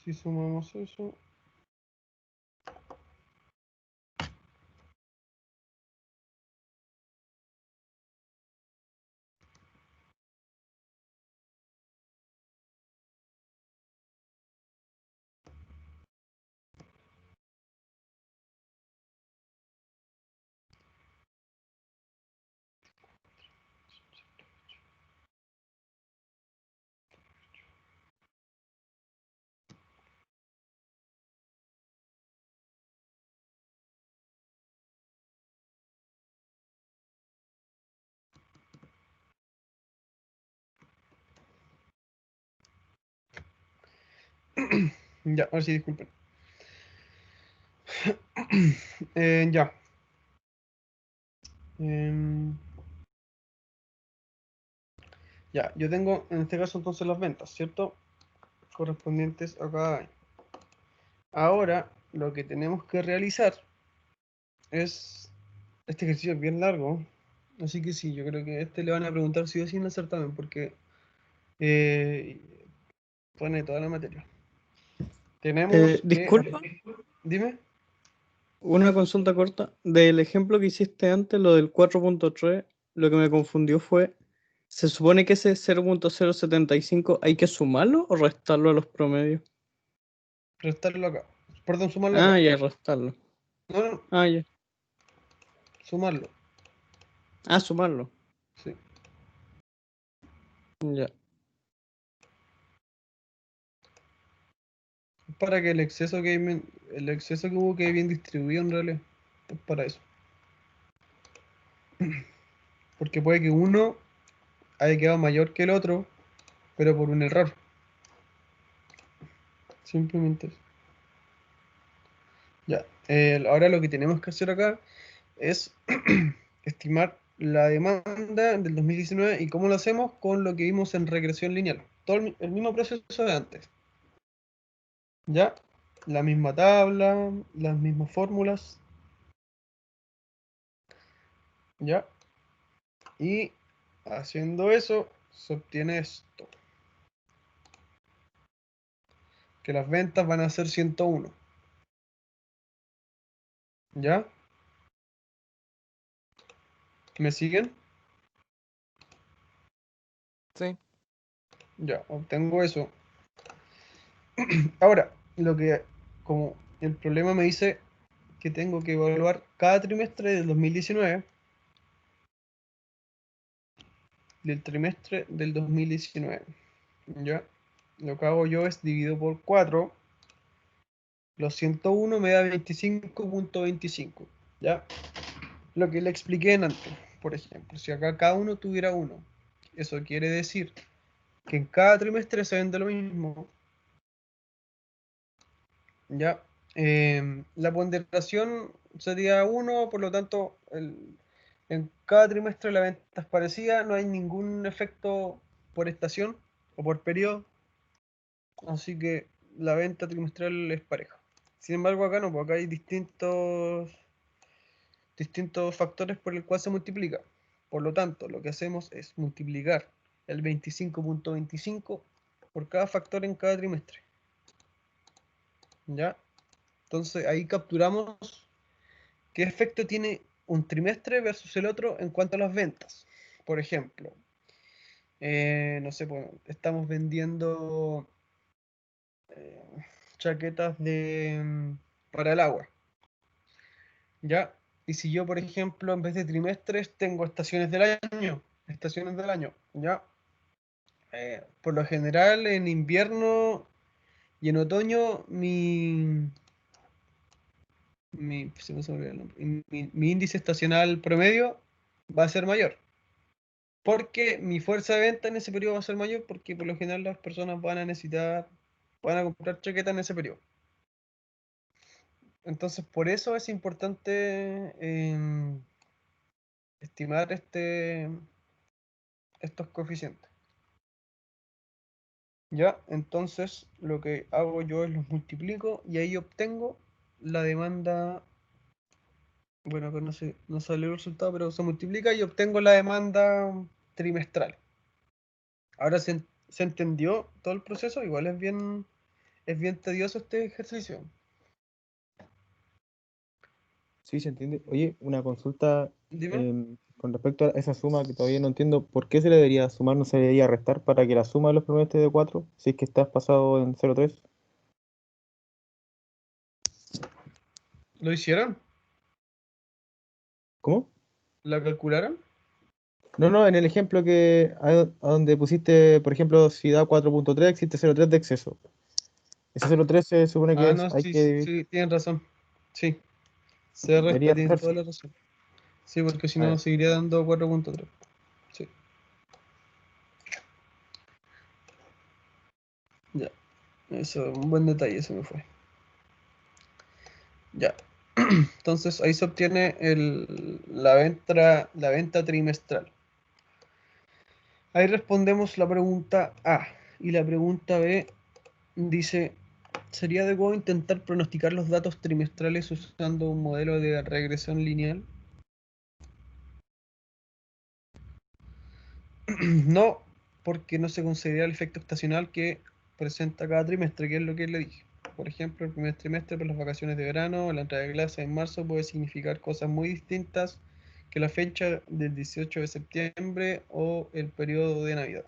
A: Si sumamos eso, ya, ahora sí, disculpen. Ya. Ya, yo tengo en este caso entonces las ventas, ¿cierto? Correspondientes a cada año. Ahora, lo que tenemos que realizar es, este ejercicio es bien largo, así que sí, yo creo que este le van a preguntar si o sí en el certamen, porque pone toda la materia. Tenemos
G: disculpa,
A: dime.
G: una consulta corta. Del ejemplo que hiciste antes, lo del 4.3, lo que me confundió fue, ¿se supone que ese 0.075 hay que sumarlo o restarlo a los promedios?
A: Restarlo acá. Perdón, sumarlo acá.
G: Ah, ya, restarlo.
A: No,
G: Ah, ya.
A: sumarlo.
G: Ah, sumarlo.
A: Sí.
G: Ya.
A: Para que el exceso que hubo quede bien distribuido en realidad. Es para eso. Porque puede que uno haya quedado mayor que el otro, pero por un error. Simplemente eso. Ya. Ahora lo que tenemos que hacer acá es estimar la demanda del 2019 y cómo lo hacemos con lo que vimos en regresión lineal. Todo el mismo proceso de antes. ¿Ya? La misma tabla, las mismas fórmulas. ¿Ya? Y haciendo eso, se obtiene esto. Que las ventas van a ser 101. ¿Ya? ¿Me siguen?
E: Sí.
A: Ya, obtengo eso. Ahora, como el problema me dice que tengo que evaluar cada trimestre del 2019 del trimestre del 2019. ¿Ya? Lo que hago yo es divido por 4. Los 101 me da 25.25. ¿Ya? Lo que le expliqué antes. Por ejemplo, si acá cada uno tuviera uno, eso quiere decir que en cada trimestre se vende lo mismo. ¿Ya? La ponderación sería 1, por lo tanto, en cada trimestre la venta es parecida, no hay ningún efecto por estación o por periodo, así que la venta trimestral es pareja. Sin embargo, acá no, porque acá hay distintos factores por el cual se multiplica. Por lo tanto, lo que hacemos es multiplicar el 25.25 por cada factor en cada trimestre. ¿Ya? Entonces ahí capturamos qué efecto tiene un trimestre versus el otro en cuanto a las ventas. Por ejemplo, no sé, pues, estamos vendiendo chaquetas para el agua. ¿Ya? Y si yo, por ejemplo, en vez de trimestres, tengo estaciones del año, ¿ya? Por lo general, en invierno y en otoño, se me olvidó el nombre. Mi índice estacional promedio va a ser mayor. Porque mi fuerza de venta en ese periodo va a ser mayor, porque por lo general las personas van a comprar chaquetas en ese periodo. Entonces, por eso es importante estimar estos coeficientes. Ya, entonces lo que hago yo es los multiplico y ahí obtengo la demanda. Bueno, acá no sale el resultado, pero se multiplica y obtengo la demanda trimestral. Ahora se entendió todo el proceso, igual es bien tedioso este ejercicio.
J: Sí, se entiende. Oye, una consulta
A: Dime.
J: con respecto a esa suma que todavía no entiendo. ¿Por qué se le debería sumar, no se le debería restar para que la suma de los promedios esté de 4? Si es que estás pasado en 0,3.
A: ¿Lo hicieron?
J: ¿Cómo?
A: ¿La calcularon?
J: No, en el ejemplo a donde pusiste, por ejemplo, si da 4,3, existe 0,3 de exceso. Ese 0,3 se supone que
A: No,
J: hay
A: sí,
J: que dividir.
A: sí, tienen razón. Sí, se resta,
J: Debería
A: tienen
J: restarse.
A: toda la razón. Sí, porque si
J: A
A: no
J: ver.
A: seguiría dando 4.3. Sí, ya. Eso, un buen detalle, se me fue. Ya. Entonces ahí se obtiene la venta trimestral. Ahí respondemos la pregunta A. Y la pregunta B dice, ¿sería adecuado intentar pronosticar los datos trimestrales usando un modelo de regresión lineal? No, porque no se considera el efecto estacional que presenta cada trimestre, que es lo que le dije. Por ejemplo, el primer trimestre por las vacaciones de verano o la entrada de clase en marzo puede significar cosas muy distintas que la fecha del 18 de septiembre o el periodo de Navidad.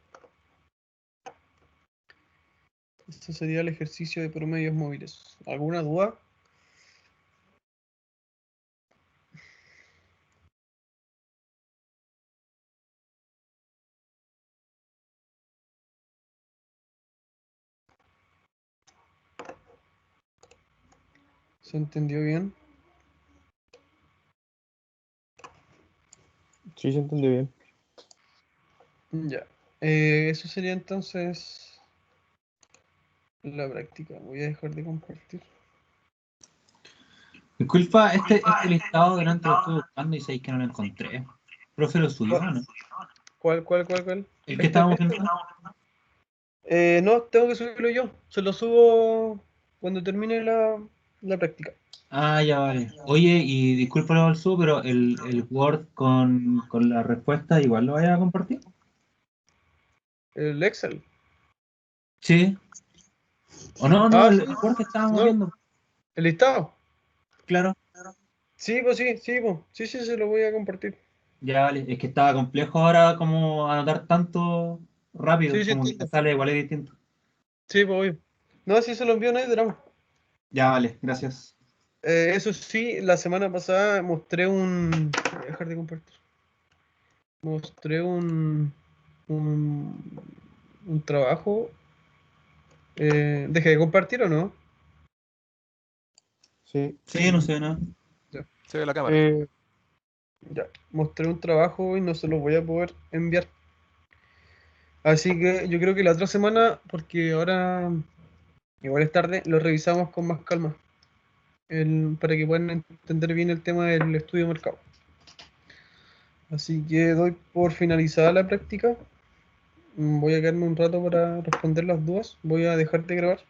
A: Este sería el ejercicio de promedios móviles. ¿Alguna duda? ¿Se entendió bien?
J: Sí, se entendió bien.
A: Ya. Eso sería entonces la práctica. Voy a dejar de compartir.
K: Disculpa, este listado delante lo estuve buscando y sabéis que no lo encontré. ¿Profe lo subió o no?
A: ¿Cuál?
K: El que estábamos viendo.
A: No, tengo que subirlo yo. Se lo subo cuando termine la práctica.
K: Ah, ya vale. Oye, y discúlpalo al su, pero el Word con la respuesta igual lo vaya a compartir.
A: El Excel.
K: Sí. O no,
A: Ah,
K: el
A: sí.
K: Word que estábamos
A: No,
K: viendo.
A: el listado.
K: Claro.
A: Sí, pues sí, sí, se lo voy a compartir.
K: Ya vale. Es que estaba complejo ahora como anotar tanto rápido,
A: Sí, sí,
K: como que te
A: entiendo.
K: sale igual es distinto.
A: Sí, pues obvio. No, sí se lo envío, no hay drama.
K: Ya vale, gracias.
A: Eso sí, la semana pasada mostré voy a dejar de compartir. Mostré un trabajo. ¿Dejé de compartir o no?
J: Sí.
K: Sí, no sé, ¿no?
A: Ya.
M: Se ve la cámara.
A: Ya. Mostré un trabajo y no se lo voy a poder enviar. Así que yo creo que la otra semana, porque ahora igual es tarde, lo revisamos con más calma. Para que puedan entender bien el tema del estudio de mercado. Así que doy por finalizada la práctica. Voy a quedarme un rato para responder las dudas. Voy a dejar de grabar.